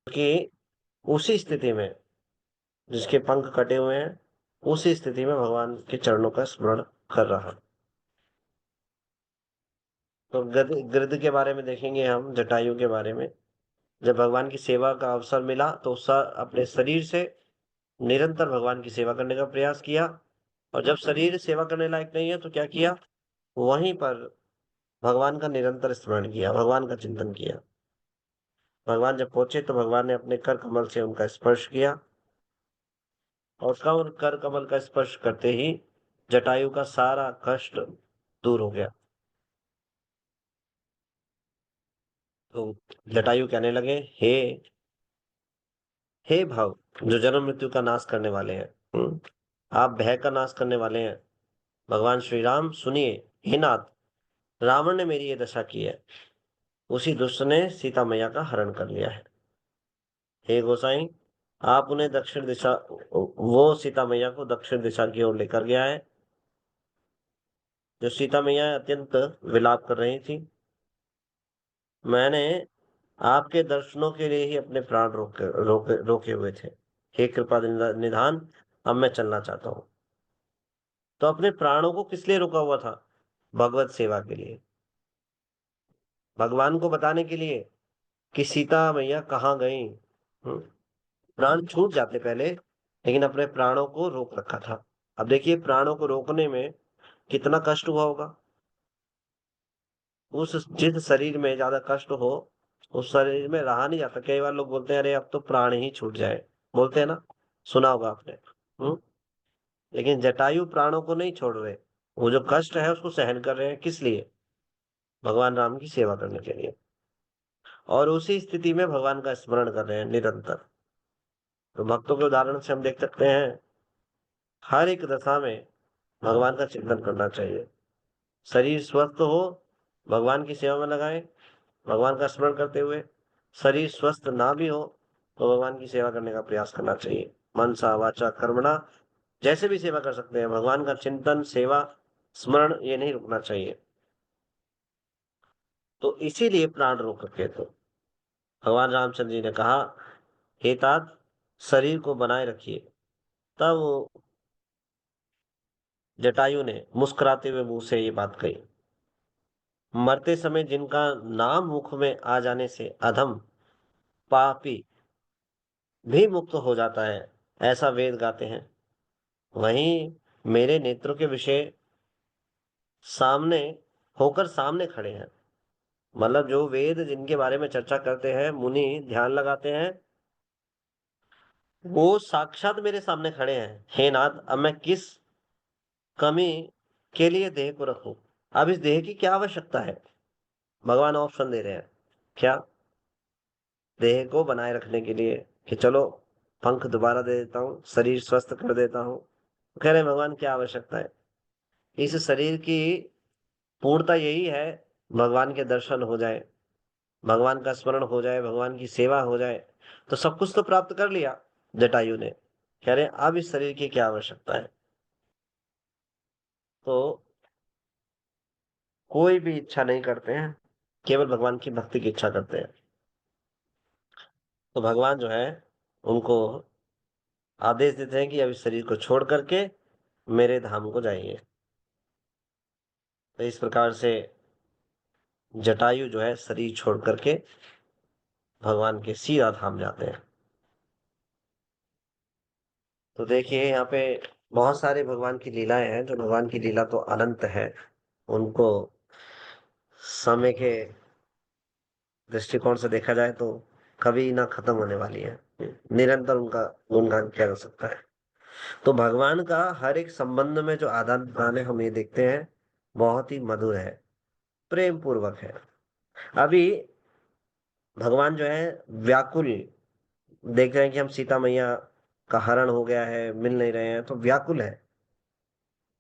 कि उसी स्थिति में, जिसके पंख कटे हुए हैं, उसी स्थिति में भगवान के चरणों का स्मरण कर रहा है। तो गृध के बारे में देखेंगे हम, जटायु के बारे में। जब भगवान की सेवा का अवसर मिला तो उसका अपने शरीर से निरंतर भगवान की सेवा करने का प्रयास किया, और जब शरीर सेवा करने लायक नहीं है तो क्या किया, वहीं पर भगवान का निरंतर स्मरण किया, भगवान का चिंतन किया। भगवान जब पहुंचे तो भगवान ने अपने कर कमल से उनका स्पर्श किया और कर कमल का स्पर्श करते ही जटायु का सारा कष्ट दूर हो गया। तो जटायु कहने लगे, हे भव, जो जन्म मृत्यु का नाश करने वाले हैं, आप भय का नाश करने वाले हैं, भगवान श्री राम सुनिए। हे नाथ, रावण ने मेरी ये दशा की है, उसी दुष्ट ने सीता मैया का हरण कर लिया है। हे गोसाई, आप उन्हें दक्षिण दिशा, वो सीता मैया को दक्षिण दिशा की ओर लेकर गया है। जो सीता मैया अत्यंत विलाप कर रही थी, मैंने आपके दर्शनों के लिए ही अपने प्राण रोके हुए थे। हे कृपा निधान, अब मैं चलना चाहता हूं। तो अपने प्राणों को किस लिए रोका हुआ था, भगवत सेवा के लिए, भगवान को बताने के लिए कि सीता मैया कहाँ गई। प्राण छूट जाते पहले, लेकिन अपने प्राणों को रोक रखा था। अब देखिए, प्राणों को रोकने में कितना कष्ट हुआ होगा। उस जिस शरीर में ज्यादा कष्ट हो, उस शरीर में रहा नहीं जाता। कई बार लोग बोलते हैं, अरे अब तो प्राण ही छूट जाए, बोलते हैं ना, सुना होगा आपने। लेकिन जटायु प्राणों को नहीं छोड़ रहे, वो जो कष्ट है उसको सहन कर रहे हैं। किस लिए, भगवान राम की सेवा करने के लिए, और उसी स्थिति में भगवान का स्मरण कर रहे हैं निरंतर। तो भक्तों के उदाहरण से हम देख सकते हैं, हर एक दशा में भगवान का चिंतन करना चाहिए। शरीर स्वस्थ हो, भगवान की सेवा में लगाएं, भगवान का स्मरण करते हुए। शरीर स्वस्थ ना भी हो तो भगवान की सेवा करने का प्रयास करना चाहिए। मनसा वाचा कर्मणा, जैसे भी सेवा कर सकते हैं, भगवान का चिंतन, सेवा, स्मरण, ये नहीं रुकना चाहिए। तो इसीलिए प्राण रोक रखे। तो भगवान रामचंद्र जी ने कहा, हे तात, शरीर को बनाए रखिए। तब जटायु ने मुस्कुराते हुए मुंह से ये बात कही, मरते समय जिनका नाम मुख में आ जाने से अधम पापी भी मुक्त हो जाता है, ऐसा वेद गाते हैं। वहीं मेरे नेत्रों के विषय सामने होकर सामने खड़े हैं। मतलब जो वेद जिनके बारे में चर्चा करते हैं, मुनि ध्यान लगाते हैं, वो साक्षात मेरे सामने खड़े हैं। हे नाथ, अब मैं किस कमी के लिए देह को रखूं? अब इस देह की क्या आवश्यकता है? भगवान ऑप्शन दे रहे हैं। क्या? देह को बनाए रखने के लिए कि चलो पंख दोबारा दे देता हूँ, शरीर स्वस्थ कर देता हूँ। कह रहे हैं भगवान क्या आवश्यकता है? इस शरीर की पूर्णता यही है, भगवान के दर्शन हो जाए, भगवान का स्मरण हो जाए, भगवान की सेवा हो जाए, तो सब कुछ तो प्राप्त कर लिया जटायु ने। कह रहे हैं अब इस शरीर की क्या आवश्यकता है? तो कोई भी इच्छा नहीं करते हैं, केवल भगवान की भक्ति की इच्छा करते हैं। तो भगवान जो है उनको आदेश देते हैं कि अब इस शरीर को छोड़ करके मेरे धाम को जाइए। तो इस प्रकार से जटायु जो है शरीर छोड़ करके भगवान के सीधा धाम जाते हैं। तो देखिए यहाँ पे बहुत सारे भगवान की लीलाएं हैं, जो भगवान की लीला तो अनंत है, उनको समय के दृष्टिकोण से देखा जाए तो कभी ना खत्म होने वाली है, निरंतर उनका गुणगान किया जा सकता है। तो भगवान का हर एक संबंध में जो आदान प्रदान है, हम ये देखते हैं बहुत ही मधुर है, प्रेम पूर्वक है। अभी भगवान जो है व्याकुल, देख रहे हैं कि हम सीता मैया का हरण हो गया है, मिल नहीं रहे हैं, तो व्याकुल है,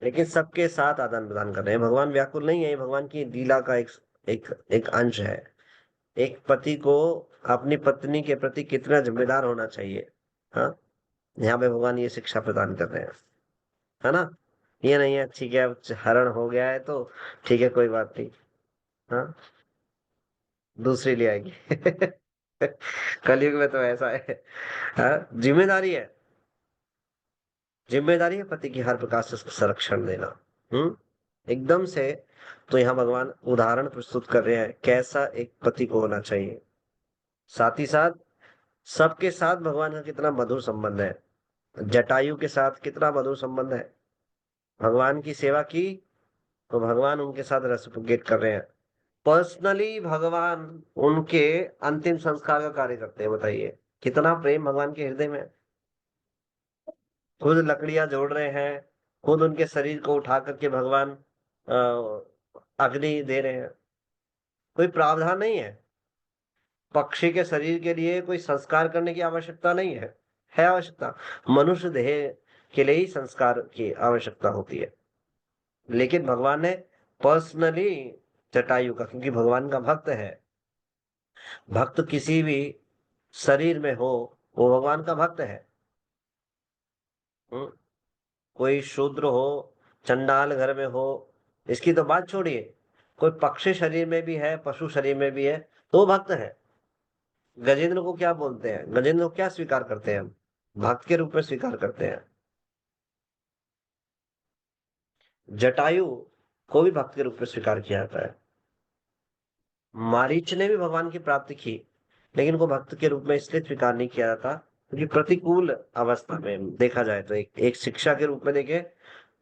लेकिन सबके साथ आदान प्रदान कर रहे हैं। भगवान व्याकुल नहीं है, ये भगवान की लीला का एक एक एक अंश है। एक पति को अपनी पत्नी के प्रति कितना जिम्मेदार होना चाहिए, हाँ, यहाँ पे भगवान ये शिक्षा प्रदान कर रहे हैं, है ना। ये नहीं है ठीक है अब हरण हो गया है तो ठीक है कोई बात नहीं, हाँ, दूसरी ले आएगी। कलयुग में तो ऐसा है, हाँ, जिम्मेदारी है पति की हर प्रकार से उसको संरक्षण देना। एकदम से। तो यहाँ भगवान उदाहरण प्रस्तुत कर रहे हैं कैसा एक पति को होना चाहिए। साथ ही साथ सबके साथ भगवान का कितना मधुर संबंध है, जटायु के साथ कितना मधुर संबंध है। भगवान की सेवा की तो भगवान उनके साथ रेसिप्रोकेट कर रहे हैं। पर्सनली भगवान उनके अंतिम संस्कार का कार्य करते हैं। बताइए कितना प्रेम भगवान के हृदय में है। खुद लकड़ियां जोड़ रहे हैं, खुद उनके शरीर को उठा करके भगवान अग्नि दे रहे हैं। कोई प्रावधान नहीं है, पक्षी के शरीर के लिए कोई संस्कार करने की आवश्यकता नहीं है आवश्यकता मनुष्य देह के लिए ही संस्कार की आवश्यकता होती है। लेकिन भगवान ने पर्सनली जटायु का, क्योंकि भगवान का भक्त है, भक्त किसी भी शरीर में हो वो भगवान का भक्त है। हम्म, कोई शूद्र हो, चंडाल घर में हो, इसकी तो बात छोड़िए, कोई पक्षी शरीर में भी है, पशु शरीर में भी है, तो भक्त है। गजेंद्र को क्या बोलते हैं, गजेंद्र को क्या स्वीकार करते हैं हम? भक्त के रूप में स्वीकार करते हैं। जटायु को भी भक्त के रूप में स्वीकार किया जाता है। मारीच ने भी भगवान की प्राप्ति की, लेकिन उनको भक्त के रूप में इसलिए स्वीकार नहीं किया जाता क्योंकि प्रतिकूल अवस्था में देखा जाए तो एक शिक्षा के रूप में देखे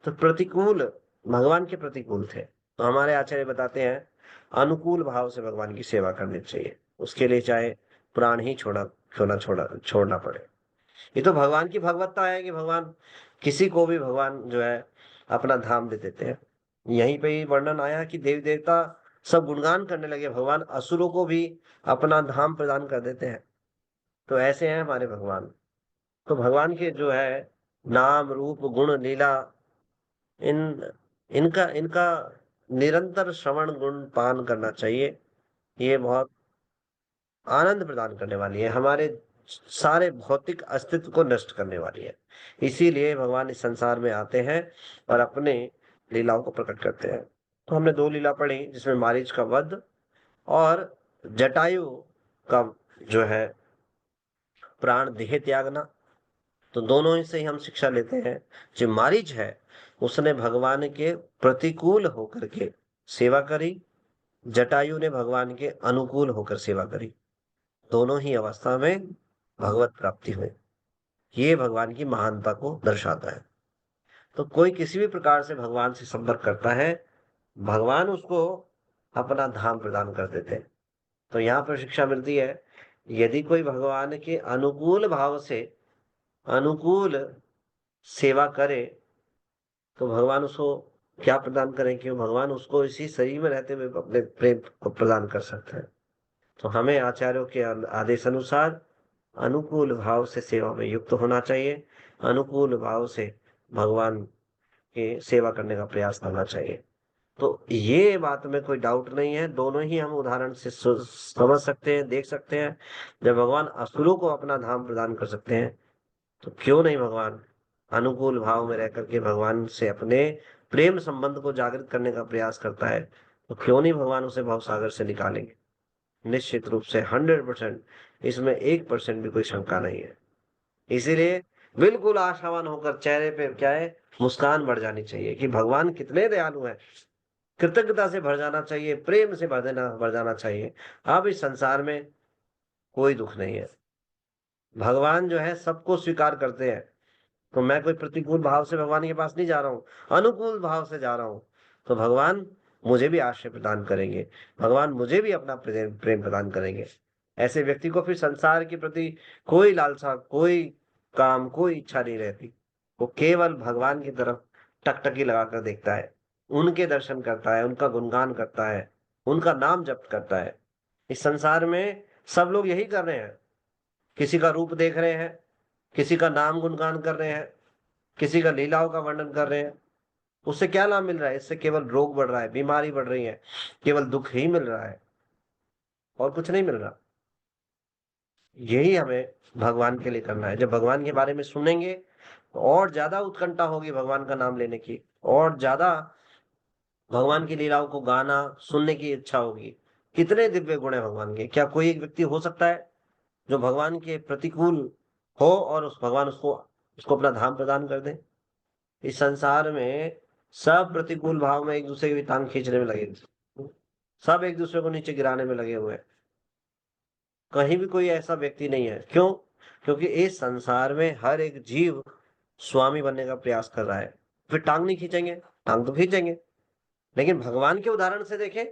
तो प्रतिकूल, भगवान के प्रतिकूल थे। तो हमारे आचार्य बताते हैं अनुकूल भाव से भगवान की सेवा करनी चाहिए, उसके लिए चाहे प्राण ही छोड़ना पड़े। ये तो भगवान की भगवत्ता है कि भगवान किसी को भी भगवान जो है अपना धाम दे देते हैं। यहीं पे ही वर्णन आया कि देवी देवता सब गुणगान करने लगे, भगवान असुरों को भी अपना धाम प्रदान कर देते हैं। तो ऐसे हैं हमारे भगवान। तो भगवान के जो है नाम रूप गुण लीला, इन इनका इनका निरंतर श्रवण गुण पान करना चाहिए। ये बहुत आनंद प्रदान करने वाली है, हमारे सारे भौतिक अस्तित्व को नष्ट करने वाली है। इसीलिए भगवान इस संसार में आते हैं और अपने लीलाओं को प्रकट करते हैं। तो हमने दो लीला पढ़ी जिसमें मारीच का वध और जटायु का जो है प्राण देह त्यागना। तो दोनों ही से ही हम शिक्षा लेते हैं, जो मारीच है उसने भगवान के प्रतिकूल होकर के सेवा करी, जटायु ने भगवान के अनुकूल होकर सेवा करी। दोनों ही अवस्था में भगवत प्राप्ति हुई। ये भगवान की महानता को दर्शाता है। तो कोई किसी भी प्रकार से भगवान से संपर्क करता है, भगवान उसको अपना धाम प्रदान कर देते हैं। तो यहाँ पर शिक्षा मिलती है, यदि कोई भगवान के अनुकूल भाव से अनुकूल सेवा करे तो भगवान उसको क्या प्रदान करें, कि भगवान उसको इसी शरीर में रहते हुए अपने प्रेम को प्रदान कर सकते हैं। तो हमें आचार्यों के आदेश अनुसार अनुकूल भाव से सेवा में युक्त होना चाहिए, अनुकूल भाव से भगवान की सेवा करने का प्रयास करना चाहिए। तो ये बात में कोई डाउट नहीं है, दोनों ही हम उदाहरण से समझ सकते हैं, देख सकते हैं। जब भगवान असुरों को अपना धाम प्रदान कर सकते हैं तो क्यों नहीं भगवान अनुकूल भाव में रह करके भगवान से अपने प्रेम संबंध को जागृत करने का प्रयास करता है, तो क्यों नहीं भगवान उसे भवसागर से निकालेंगे। निश्चित रूप से 100%, इसमें 1% भी कोई शंका नहीं है। इसीलिए बिल्कुल आशावान होकर चेहरे पे क्या है, मुस्कान बढ़ जानी चाहिए कि भगवान कितने दयालु हैं। कृतज्ञता से भर जाना चाहिए, प्रेम से भर जाना चाहिए। अब इस संसार में कोई दुख नहीं है, भगवान जो है सबको स्वीकार करते हैं। तो मैं कोई प्रतिकूल भाव से भगवान के पास नहीं जा रहा हूँ, अनुकूल भाव से जा रहा हूँ, तो भगवान मुझे भी आश्रय प्रदान करेंगे, भगवान मुझे भी अपना प्रेम प्रदान करेंगे। ऐसे व्यक्ति को फिर संसार के प्रति कोई लालसा, कोई काम, कोई इच्छा नहीं रहती। वो केवल भगवान की तरफ टकटकी लगाकर देखता है, उनके दर्शन करता है, उनका गुणगान करता है, उनका नाम जप करता है। इस संसार में सब लोग यही कर रहे हैं, किसी का रूप देख रहे हैं, किसी का नाम गुणगान कर रहे हैं, किसी का लीलाओं का वर्णन कर रहे हैं। उससे क्या लाभ मिल रहा है? इससे केवल रोग बढ़ रहा है, बीमारी बढ़ रही है, केवल दुख ही मिल रहा है और कुछ नहीं मिल रहा। यही हमें भगवान के लिए करना है। जब भगवान के बारे में सुनेंगे तो और ज्यादा उत्कंठा होगी भगवान का नाम लेने की, और ज्यादा भगवान की लीलाओं को गाना सुनने की इच्छा होगी। कितने दिव्य गुण है भगवान के! क्या कोई एक व्यक्ति हो सकता है जो भगवान के प्रतिकूल हो और उस भगवान उसको उसको अपना धाम प्रदान कर दे? इस संसार में सब प्रतिकूल भाव में एक दूसरे की टांग खींचने में लगे, सब एक दूसरे को नीचे गिराने में लगे हुए हैं। कहीं भी कोई ऐसा व्यक्ति नहीं है। क्यों? क्योंकि इस संसार में हर एक जीव स्वामी बनने का प्रयास कर रहा है। फिर टांग नहीं खींचेंगे? टांग तो खींचेंगे। लेकिन भगवान के उदाहरण से देखें,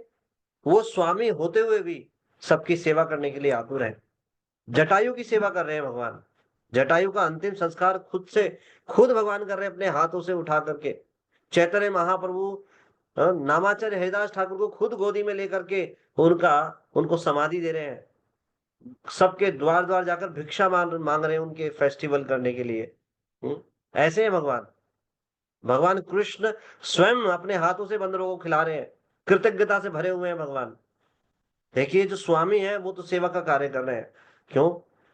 वो स्वामी होते हुए भी सबकी सेवा करने के लिए आतुर है। जटायु की सेवा कर रहे हैं भगवान, जटायु का अंतिम संस्कार खुद भगवान कर रहे हैं अपने हाथों से उठा करके। चैतन्य महाप्रभु नामाचार्य हरिदास ठाकुर को खुद गोदी में लेकर के उनको समाधि दे रहे हैं। सबके द्वार द्वार जाकर भिक्षा मांग रहे हैं उनके फेस्टिवल करने के लिए। ऐसे है भगवान। भगवान कृष्ण स्वयं अपने हाथों से बंदरों को खिला रहे हैं, कृतज्ञता से भरे हुए हैं भगवान। देखिए, जो स्वामी है वो तो सेवा का कार्य कर रहे हैं। क्यों?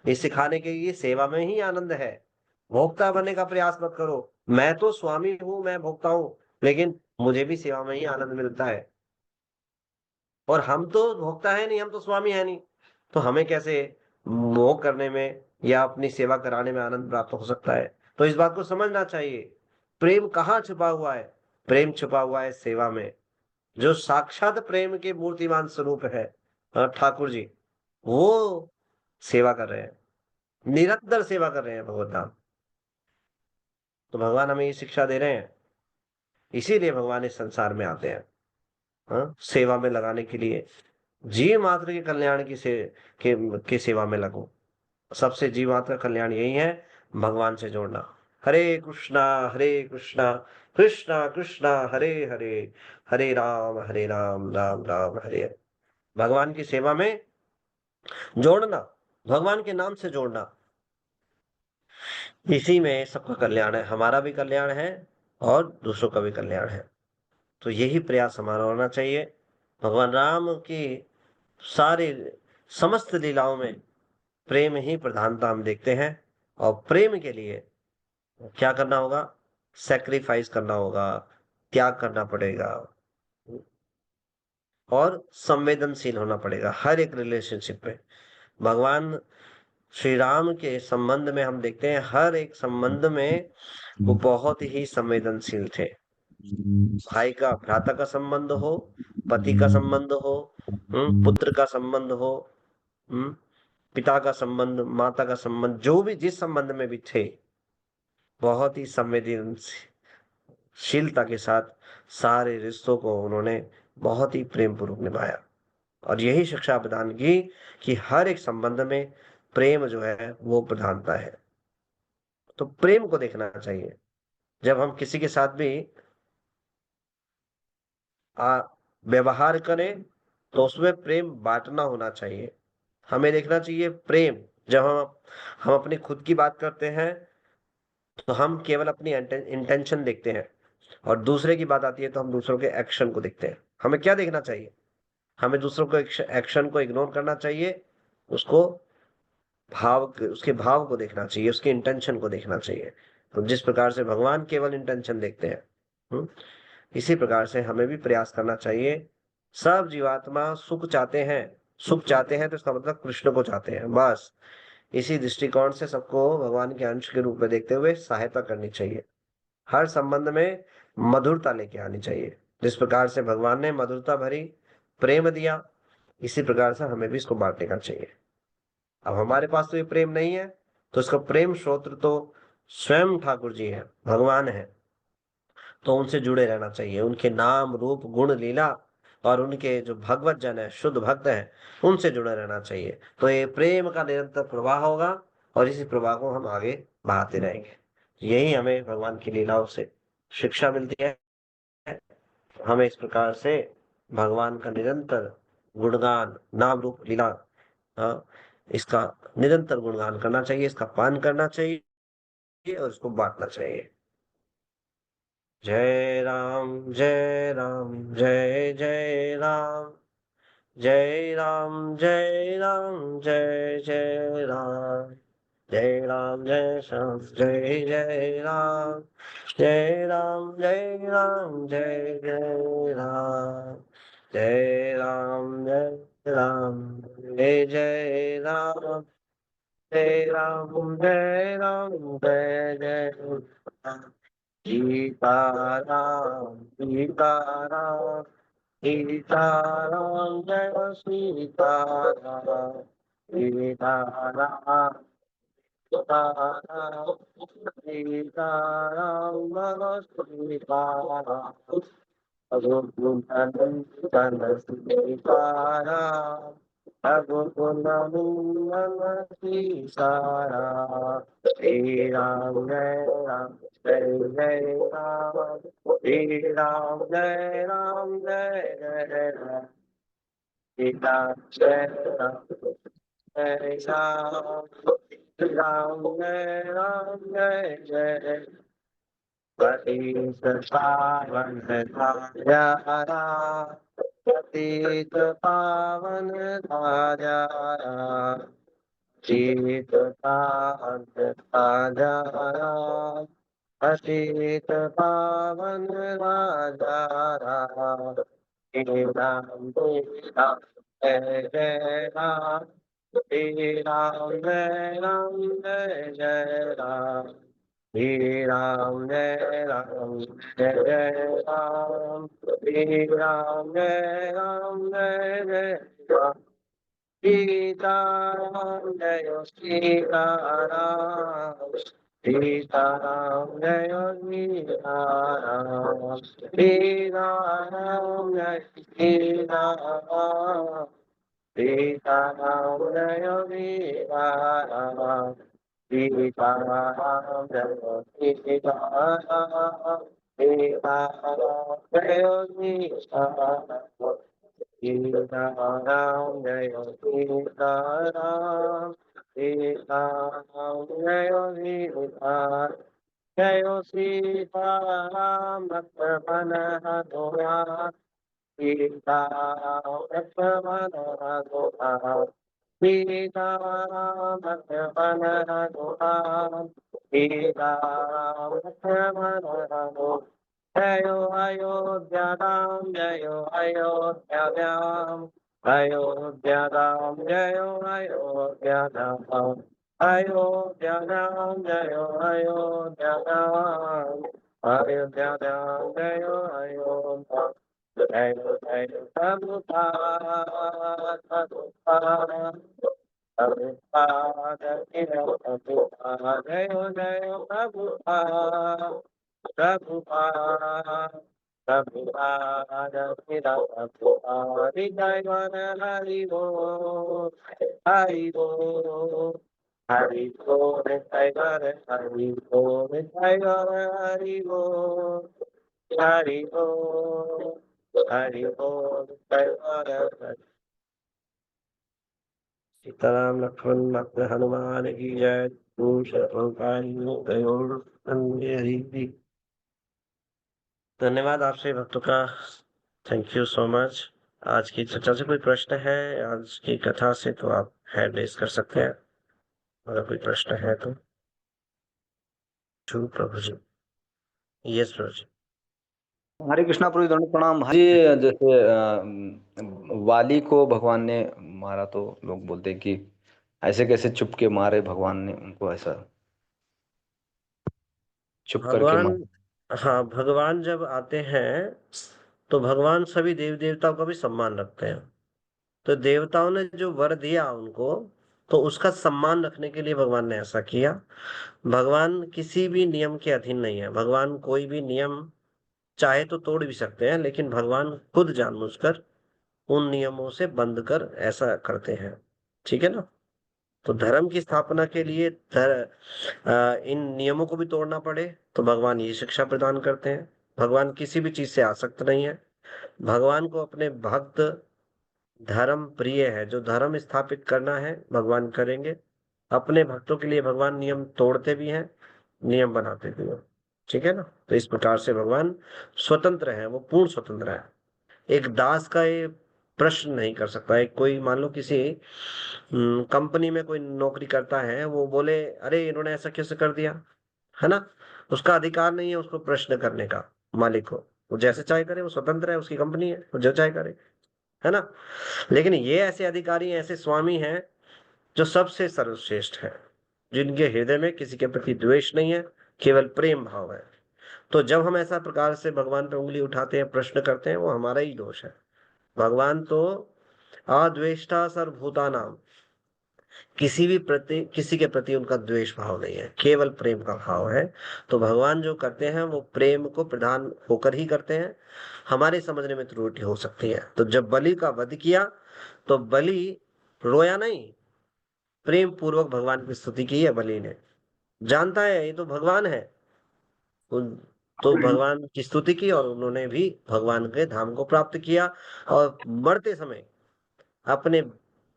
ये सिखाने के लिए सेवा में ही आनंद है। भोक्ता बनने का प्रयास मत करो। मैं तो स्वामी हूं, मैं भोक्ता हूं, लेकिन मुझे भी सेवा में ही आनंद मिलता है। और हम तो भोक्ता है नहीं, हम तो स्वामी है नहीं, तो हमें कैसे मोह करने में या अपनी सेवा कराने में आनंद प्राप्त हो सकता है? तो इस बात को समझना चाहिए। प्रेम कहाँ छुपा हुआ है? प्रेम छुपा हुआ है सेवा में। जो साक्षात प्रेम के मूर्तिमान स्वरूप है ठाकुर जी, वो सेवा कर रहे हैं, निरंतर सेवा कर रहे हैं भगवत धाम। तो भगवान हमें ये शिक्षा दे रहे हैं, इसीलिए भगवान इस संसार में आते हैं, सेवा में लगाने के लिए। जीव मात्र के कल्याण के सेवा में लगो। सबसे जीव मात्र का कल्याण यही है, भगवान से जोड़ना। हरे कृष्णा कृष्णा कृष्णा हरे हरे, हरे राम राम राम हरे हरे। भगवान की सेवा में जोड़ना, भगवान के नाम से जोड़ना, इसी में सबका कल्याण है। हमारा भी कल्याण है और दूसरों का भी कल्याण है। तो यही प्रयास हमारा होना चाहिए। भगवान राम की सारी समस्त लीलाओं में प्रेम ही प्रधानता हम देखते हैं, और प्रेम के लिए क्या करना होगा? सैक्रिफाइस करना होगा, त्याग करना पड़ेगा, और संवेदनशील होना पड़ेगा हर एक रिलेशनशिप में। भगवान श्री राम के संबंध में हम देखते हैं, हर एक संबंध में वो बहुत ही संवेदनशील थे। भाई का भ्राता का संबंध हो, पति का संबंध हो, पुत्र का संबंध हो, पिता का संबंध, माता का संबंध, जो भी जिस संबंध में भी थे, बहुत ही संवेदनशील शीलता के साथ सारे रिश्तों को उन्होंने बहुत ही प्रेम पूर्वक निभाया और यही शिक्षा प्रदान की कि हर एक संबंध में प्रेम जो है वो प्रधानता है। तो प्रेम को देखना चाहिए जब हम किसी के साथ भी व्यवहार करें तो उसमें प्रेम बांटना होना चाहिए। हमें देखना चाहिए प्रेम जब हम अपनी खुद की बात करते हैं तो हम केवल अपनी इंटेंशन देखते हैं और दूसरे की बात आती है तो हम दूसरों के एक्शन को देखते हैं। हमें क्या देखना चाहिए? हमें दूसरों को एक्शन को इग्नोर करना चाहिए, उसको उसके भाव को देखना चाहिए, उसके इंटेंशन को देखना चाहिए। तो जिस प्रकार से भगवान केवल इंटेंशन देखते हैं, इसी प्रकार से हमें भी प्रयास करना चाहिए। सब जीवात्मा सुख चाहते हैं तो इसका मतलब कृष्ण को चाहते हैं, बस इसी दृष्टिकोण से सबको भगवान के अंश के रूप में देखते हुए सहायता करनी चाहिए। हर संबंध में मधुरता लेके आनी चाहिए। जिस प्रकार से भगवान ने मधुरता भरी प्रेम दिया, इसी प्रकार से हमें भी इसको बांटने का चाहिए। अब हमारे पास तो ये प्रेम नहीं है, तो इसका प्रेम स्रोत तो स्वयं ठाकुर जी है, भगवान है, तो उनसे जुड़े रहना चाहिए। उनके नाम रूप गुण लीला और उनके जो भगवत जन है, शुद्ध भक्त है, उनसे जुड़े रहना चाहिए। तो ये प्रेम का निरंतर प्रवाह होगा और इसी प्रवाह को हम आगे बढ़ाते रहेंगे। यही हमें भगवान की लीलाओं से शिक्षा मिलती है। हमें इस प्रकार से भगवान का निरंतर गुणगान, नाम रूप लीला, हाँ, इसका निरंतर गुणगान करना चाहिए, इसका पान करना चाहिए और इसको बांटना चाहिए। जय राम जय राम जय जय राम, जय राम जय राम जय जय राम, जय राम जय श्याम जय जय राम, जय राम जय राम जय जय राम, जय राम जय राम जय जय राम, जय राम जय राम जय जय राम, सीताराम सीताराम सीताराम जय सीताराम, सीताराम सीताराम सीताराम भगत सीताराम, रघुकुलनंदन सीताराम, रघुकुलनंदन सीताराम, श्री राम जय राम जय जय राम, श्री राम जय राम जय जय राम, सीता जय राम जय राम, राम जय जय, पतित पावन धारा, पतित पावन धारा, पतित पावन धारा, पतित पावन धारा, श्री राम जय जय राम, श्री राम जय राम जय जय राम, श्री राम जय राम जय जय राम, श्री राम जय राम जय जय राम, सीताराम जय सीताराम, सीताराम जय सीताराम, सीताराम जय सीताराम, सीताराम जय सीताराम, सीताराम जय सीताराम, सीताराम जय सीताराम, सीताराम जय सीताराम, सीताराम जय सीताराम, जय सीताराम लक्ष्मण हनुमान, सीताराम लक्ष्मण हनुमान, सीताराम लक्ष्मण हनुमान, सीताराम लक्ष्मण हनुमान, जयो अयोध्या राम जयो अयोध्या राम, अयोध्या राम जयो अयोध्या राम, अयोध्या राम जयो अयोध्या राम, अयोध्या राम जयो अयोध्या, जय जय प्रभुपाद प्रभुपाद प्रभुपाद जय प्रभुपाद, जय जय Prabhupada Prabhupada, Prabhupada, Srila Prabhupada, Hridaya Hari Bol, Hari Bol, Hari Bol, Hridaya Hari Bol, Hridaya Hari Bol, Hari Bol, Hari Bol, Hridaya Hari। Sitaram Lakshman भक्त हनुमान की जय। हरि। धन्यवाद आपसे भक्तों का। Thank you so much. आज की चर्चा से कोई प्रश्न है, आज की कथा से, तो आप हैंड रेज कर सकते हैं अगर कोई प्रश्न है तो। शुभ प्रभु जी। यस प्रभु जी। हरे कृष्णा प्रभु, दंड प्रणाम जी। जैसे वाली को भगवान ने मारा तो लोग बोलते हैं कि ऐसे कैसे चुप के मारे भगवान ने उनको, ऐसा चुप करके भगवान, मारा। हाँ, भगवान जब आते हैं तो भगवान सभी देव देवताओं का भी सम्मान रखते हैं। तो देवताओं ने जो वर दिया उनको, तो उसका सम्मान रखने के लिए भगवान ने ऐसा किया। भगवान किसी भी नियम के अधीन नहीं है। भगवान कोई भी नियम चाहे तो तोड़ भी सकते हैं, लेकिन भगवान खुद जानबूझकर उन नियमों से बंद कर ऐसा करते हैं। ठीक है ना। तो धर्म की स्थापना के लिए इन नियमों को भी तोड़ना पड़े तो भगवान ये शिक्षा प्रदान करते हैं। भगवान किसी भी चीज से आसक्त नहीं है। भगवान को अपने भक्त धर्म प्रिय है। जो धर्म स्थापित करना है भगवान करेंगे। अपने भक्तों के लिए भगवान नियम तोड़ते भी हैं, नियम बनाते भी हैं। ठीक है ना। तो इस प्रकार से भगवान स्वतंत्र है, वो पूर्ण स्वतंत्र है। एक दास का ये प्रश्न नहीं कर सकता। एक कोई मान लो किसी कंपनी में कोई नौकरी करता है, वो बोले अरे इन्होंने ऐसा कैसे कर दिया, है ना। उसका अधिकार नहीं है उसको प्रश्न करने का मालिक को। वो जैसे चाहे करे, वो स्वतंत्र है, उसकी कंपनी है, वो जो चाहे करे, है ना। लेकिन ये ऐसे अधिकारी, ऐसे स्वामी हैं जो सबसे सर्वश्रेष्ठ है, जिनके हृदय में किसी के प्रति द्वेष नहीं है, केवल प्रेम भाव है। तो जब हम ऐसा प्रकार से भगवान पे उंगली उठाते हैं, प्रश्न करते हैं, वो हमारा ही दोष है। भगवान तो अद्वेष्टा सर्वभूतानाम, किसी के प्रति उनका द्वेष भाव नहीं है, केवल प्रेम का भाव है। तो भगवान जो करते हैं वो प्रेम को प्रधान होकर ही करते हैं। हमारे समझने में त्रुटि हो सकती है। तो जब बलि का वध किया तो बलि रोया नहीं, प्रेम पूर्वक भगवान की स्तुति की है बलि ने। जानता है ये तो भगवान है, उन तो भगवान की स्तुति की और उन्होंने भी भगवान के धाम को प्राप्त किया। और मरते समय अपने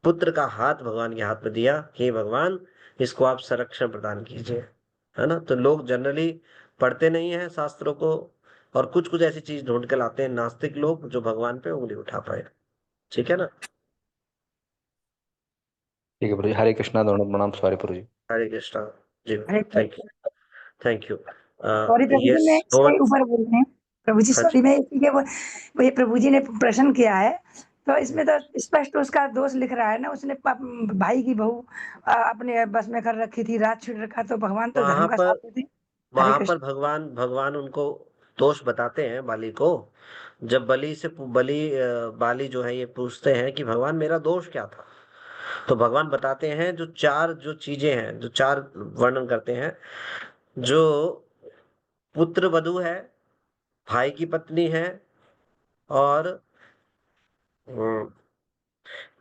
पुत्र का हाथ भगवान के हाथ में दिया कि भगवान इसको आप संरक्षण प्रदान कीजिए, है ना। तो लोग जनरली पढ़ते नहीं है शास्त्रों को, और कुछ कुछ ऐसी चीज ढूंढ के लाते हैं नास्तिक लोग जो भगवान पे उंगली उठा पाए। ठीक है ना। ठीक है प्रभु जी, हरे कृष्णा, दंड प्रणाम, सॉरी प्रभु जी। Hare Krishna ji. Hare thank you, thank you. Sorry प्रभु जी, मैं यस इसके भुवन। ऊपर बोल रहे हैं। प्रभु जी हाँ सॉरी, जी। मैं इसी के वो ये प्रभु जी ने प्रश्न किया है, तो इसमें तो स्पष्ट उसका दोष लिख रहा है ना। उसने भाई की बहू अपने बस में कर रखी थी, रात छीड़ रखा, तो भगवान तो वहां धर्म का पर साथ देते। हरे वहां पर कृष्ण। भगवान भगवान उनको दोष बताते हैं बाली को। जब बाली जो है ये पूछते हैं कि भगवान मेरा दोष क्या था, तो भगवान बताते हैं जो चार जो चीजें हैं, जो चार वर्णन करते हैं। जो पुत्र वधू है, भाई की पत्नी है, और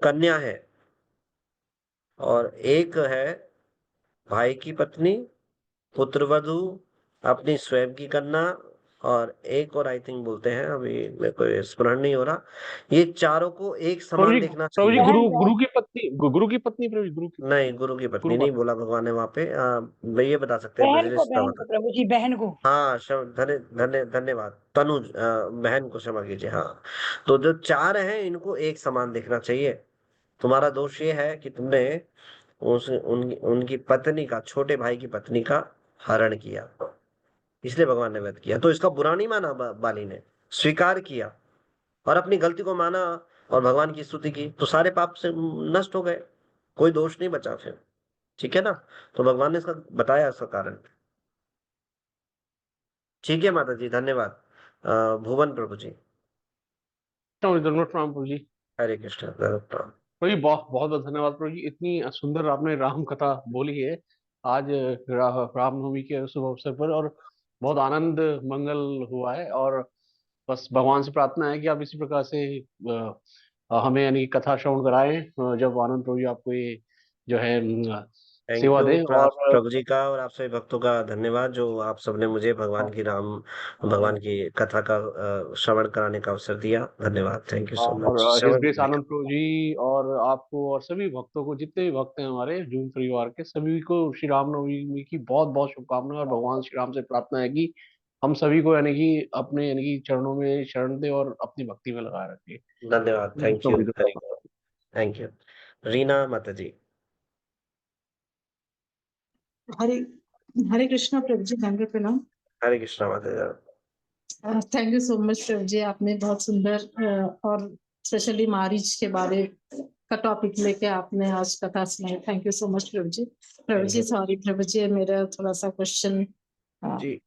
कन्या है, और एक है भाई की पत्नी, पुत्र वधू, अपनी स्वयं की कन्या, और एक और आई थिंक बोलते हैं, अभी मेरे को स्मरण नहीं हो रहा। ये चारों को एक प्रभु समान जी, देखना प्रभु जी, चाहिए। बहन गुरु की पत्नी, गुरु की पत्नी प्रभु जी, गुरु की नहीं, गुरु की पत्नी गुरु नहीं माता। बोला भगवान ने वहां पे। मैं ये बता सकते हैं, ब्रजरेश का बहन बता। को प्रभु जी, बहन को। हाँ, धन्यवाद तनुज, बहन को क्षमा कीजिए। हाँ, तो जो चार हैं इनको एक समान देखना चाहिए। तुम्हारा दोष ये है कि तुमने उनकी पत्नी का, छोटे भाई की पत्नी का हरण किया, इसलिए भगवान ने वध किया। तो इसका बुरा नहीं माना बाली ने, स्वीकार किया और अपनी गलती को माना और भगवान की स्तुति की, तो सारे पाप से नष्ट हो गए, कोई दोष नहीं बचा फिर। ठीक है ना। तो भगवान ने इसका बताया इसका कारण। ठीक है माता जी, धन्यवाद। भुवन प्रभु जी। दंड प्रणाम प्रभु जी। हरे कृष्ण, धन्यवाद। प्रभु जी, बहुत बहुत बहुत धन्यवाद प्रभु जी, इतनी सुंदर आपने राम कथा बोली है आज रामनवमी के शुभ अवसर पर। और बहुत आनंद मंगल हुआ है। और बस भगवान से प्रार्थना है कि आप इसी प्रकार से हमें यानी कथा श्रवण कराएं, जब आनंद प्रभु जी आपको ये जो है थैंक सेवा यू दें। और प्रभु जी का और आप सभी भक्तों का धन्यवाद, जो आप सबने मुझे भगवान की कथा का श्रवण कराने का अवसर दिया। धन्यवाद, थैंक यू सो मच और हिज श्रवण ग्रेस करने का। आनंद प्रभु जी और आपको और सभी भक्तों को, जितने भी भक्त हैं हमारे जून परिवार के, सभी को श्री रामनवमी की बहुत बहुत शुभकामनाएं। और भगवान श्री राम से प्रार्थना है कि हम सभी को यानी कि अपने यानी कि चरणों में शरण दे और अपनी भक्ति में लगाए रखे। धन्यवाद, थैंक भक्तों यू की वेरी दुआ। Good, thank you. रीना माता जी। हरे हरे कृष्णा प्रभु जी, दंडवत प्रणाम। हरे कृष्णा माता जी। थैंक यू सो मच प्रभु जी, आपने बहुत सुंदर और स्पेशली मारिच के बारे का टॉपिक लेके आपने आज कथा सुनाई। थैंक यू सो मच प्रभु जी। प्रभु थैंक जी यू सॉरी प्रभु जी, मेरा थोड़ा सा क्वेश्चन जी।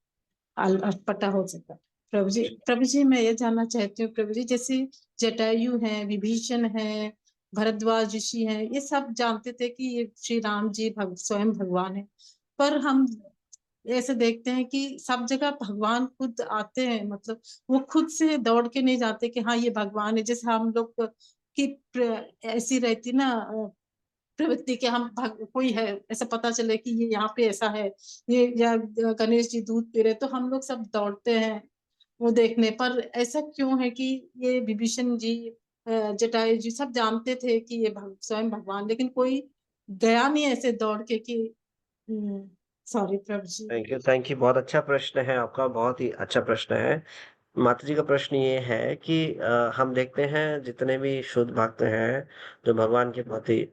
अटपटा हो सकता है। प्रभु जी, जी प्रभु जी मैं ये जानना चाहती हूँ प्रभु जी, जैसे जटायु है, विभीषण है, भरद्वाज ऋषि है, ये सब जानते थे कि ये श्री राम जी स्वयं भगवान है। पर हम ऐसे देखते हैं कि सब जगह भगवान खुद आते हैं, मतलब वो खुद से दौड़ के नहीं जाते कि हाँ ये भगवान है। जैसे हम लोग की ऐसी रहती ना प्रवृत्ति कि हम कोई है ऐसा पता चले कि ये यहाँ पे ऐसा है, ये या गणेश जी दूध पी रहे, तो हम लोग सब दौड़ते हैं वो देखने। पर ऐसा क्यों है कि ये विभीषण जी, जटायु जी सब जानते थे कि ये स्वयं भगवान, लेकिन कोई गया नहीं ऐसे दौड़ के कि सॉरी प्रभु जी। थैंक यू, बहुत अच्छा प्रश्न है आपका, बहुत ही अच्छा प्रश्न है। माता जी का प्रश्न ये है कि हम देखते हैं जितने भी शुद्ध भक्त हैं, जो भगवान के बहुत ही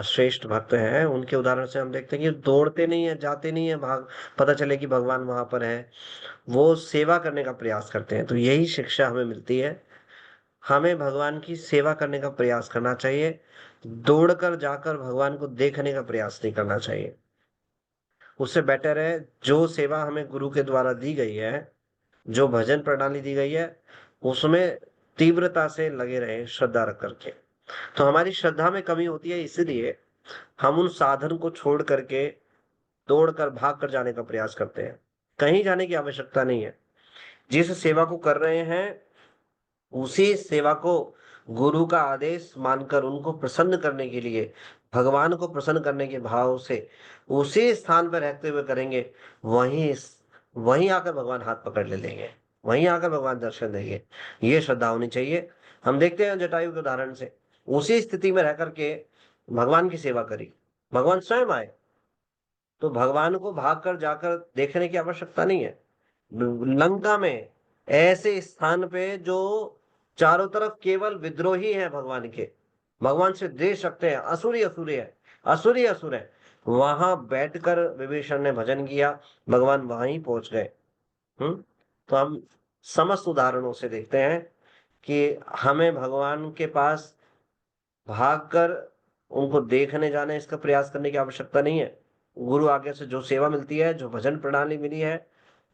श्रेष्ठ भक्त हैं, उनके उदाहरण से हम देखते हैं कि दौड़ते नहीं है, जाते नहीं है भाग, पता चले कि भगवान वहां पर है, वो सेवा करने का प्रयास करते हैं। तो यही शिक्षा हमें मिलती है, हमें भगवान की सेवा करने का प्रयास करना चाहिए, दौड़कर जाकर भगवान को देखने का प्रयास नहीं करना चाहिए। उससे बेटर है जो सेवा हमें गुरु के द्वारा दी गई है, जो भजन प्रणाली दी गई है, उसमें तीव्रता से लगे रहे, श्रद्धा रख करके। तो हमारी श्रद्धा में कमी होती है, इसलिए हम उन साधन को छोड़ करके दौड़कर भाग कर जाने का प्रयास करते हैं। कहीं जाने की आवश्यकता नहीं है। जिस सेवा को कर रहे हैं, उसी सेवा को गुरु का आदेश मानकर, उनको प्रसन्न करने के लिए, भगवान को प्रसन्न करने के भाव से उसी स्थान पर रहते हुए करेंगे। वहीं वहीं आकर भगवान हाथ पकड़ ले लेंगे, वहीं आकर भगवान दर्शन देंगे। ये श्रद्धा होनी चाहिए। हम देखते हैं जटायु के उदाहरण से, उसी स्थिति में रह करके भगवान की सेवा करी, भगवान स्वयं आए। तो भगवान को भाग कर जाकर देखने की आवश्यकता नहीं है। लंका में ऐसे स्थान पे जो चारों तरफ केवल विद्रोही है भगवान के, भगवान से द्वेष रखते हैं, असुरी असुरी है, असुरी असुर है, वहां बैठकर विभीषण ने भजन किया, भगवान वहीं पहुंच गए। तो हम समस्त उदाहरणों से देखते हैं कि हमें भगवान के पास भागकर उनको देखने जाने, इसका प्रयास करने की आवश्यकता नहीं है। गुरु आगे से जो सेवा मिलती है, जो भजन प्रणाली मिली है,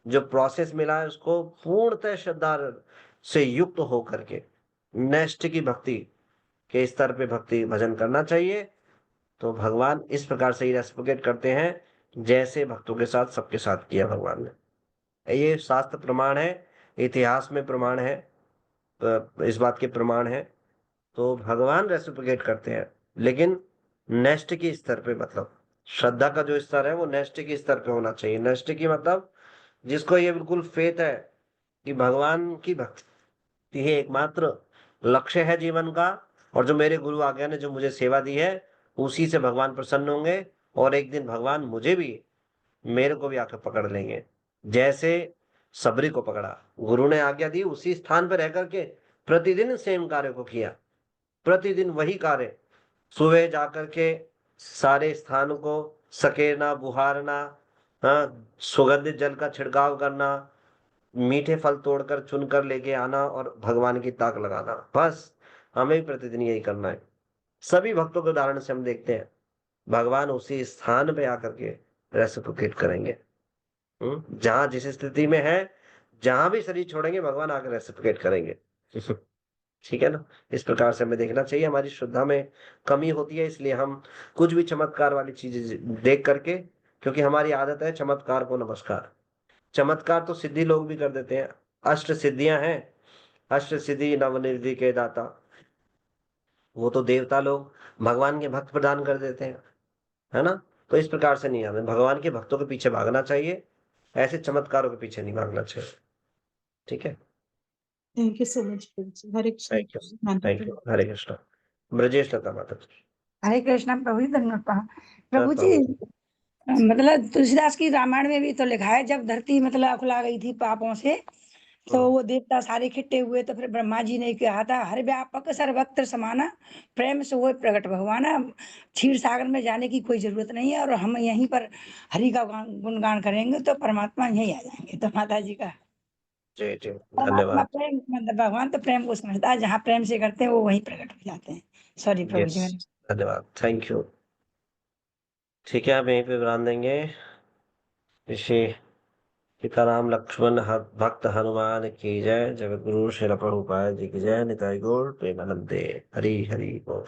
जो प्रोसेस मिला है, उसको पूर्णतः श्रद्धा से युक्त होकर के नेक्स्ट की भक्ति के स्तर पे भक्ति भजन करना चाहिए। तो भगवान इस प्रकार से ही रेसिप्रोकेट करते हैं, जैसे भक्तों के साथ सबके साथ किया भगवान ने। ये शास्त्र प्रमाण है, इतिहास में प्रमाण है, इस बात के प्रमाण है। तो भगवान रेसिप्रोकेट करते हैं, लेकिन नेक्स्ट के स्तर पे, मतलब श्रद्धा का जो स्तर है वो नेक्स्ट के स्तर पे होना चाहिए। नेक्स्ट की मतलब जिसको ये बिल्कुल फेथ है कि भगवान की भक्ति ही एकमात्र लक्ष्य है जीवन का, और जो मेरे गुरु आज्ञा ने जो मुझे सेवा दी है, उसी से भगवान प्रसन्न होंगे, और एक दिन भगवान मुझे भी, मेरे को भी आकर पकड़ लेंगे। जैसे सबरी को पकड़ा, गुरु ने आज्ञा दी, उसी स्थान पर रह करके प्रतिदिन सेम कार्य को किया, प्रतिदिन वही कार्य, सुबह जाकर के सारे स्थान को सकेरना, बुहारना, हाँ, सुगंधित जल का छिड़काव करना, मीठे फल तोड़कर चुनकर लेके आना और भगवान की ताक लगाना, बस हमें भी प्रतिदिन यही करना है। सभी भक्तों के उदाहरण से हम देखते हैं, भगवान उसी स्थान पे आकर के रेसिप्रोकेट करेंगे। जहां जिस स्थिति में है, जहां भी शरीर छोड़ेंगे, भगवान आकर रेसिप्रोकेट करेंगे। ठीक है ना। इस प्रकार से हमें देखना चाहिए। हमारी श्रद्धा में कमी होती है, इसलिए हम कुछ भी चमत्कार वाली चीजें देख करके, क्योंकि हमारी आदत है चमत्कार को नमस्कार, चमत्कार तो सिद्धि लोग भी कर देते हैं, अष्ट सिद्धियां हैं, अष्ट सिद्धि नवनिधि के दाता, वो तो देवता लोग भगवान के भक्त प्रदान कर देते हैं, है ना। तो इस प्रकार से नहीं, हमें भगवान के भक्तों के पीछे भागना चाहिए, ऐसे चमत्कारों के पीछे नहीं भागना चाहिए। ठीक है, थैंक यू सो मच प्रभु जी। हरे कृष्ण थैंक यू, मानते थैंक यू, हरे कृष्ण। ब्रजेश लता माता जी। हरे कृष्णा प्रभु जी, धन्यवाद प्रभु प्रभु जी। जी। मतलब तुलसीदास की रामायण में भी तो लिखा है, जब धरती मतलब अकुला गई थी पापों से, तो वो देवता सारे इकट्ठे हुए, तो फिर ब्रह्मा जी ने कहा था, हर व्यापक सर्वत्र समाना, प्रेम से वो प्रकट भगवाना, क्षीर सागर में जाने की कोई जरूरत नहीं है, और हम यहीं पर हरि का गुणगान करेंगे तो परमात्मा यहीं आ जाएंगे। तो माता जी का जी जी, परमात्मा धन्यवाद। प्रेम, मतलब भगवान तो प्रेम को समझता है, जहाँ प्रेम से करते हैं वो वहीं प्रकट हो जाते हैं। सॉरी प्रभु यस, जी, मैंने धन्यवाद, थैंक यू। ठीक है, आप यहीं पे विराम देंगे। ऋषि सीताराम लक्ष्मण भक्त हनुमान की जय, जगत गुरु श्रील प्रभुपाद जी की जय, निताई गौर प्रेमानंदे, हरि हरि बोल।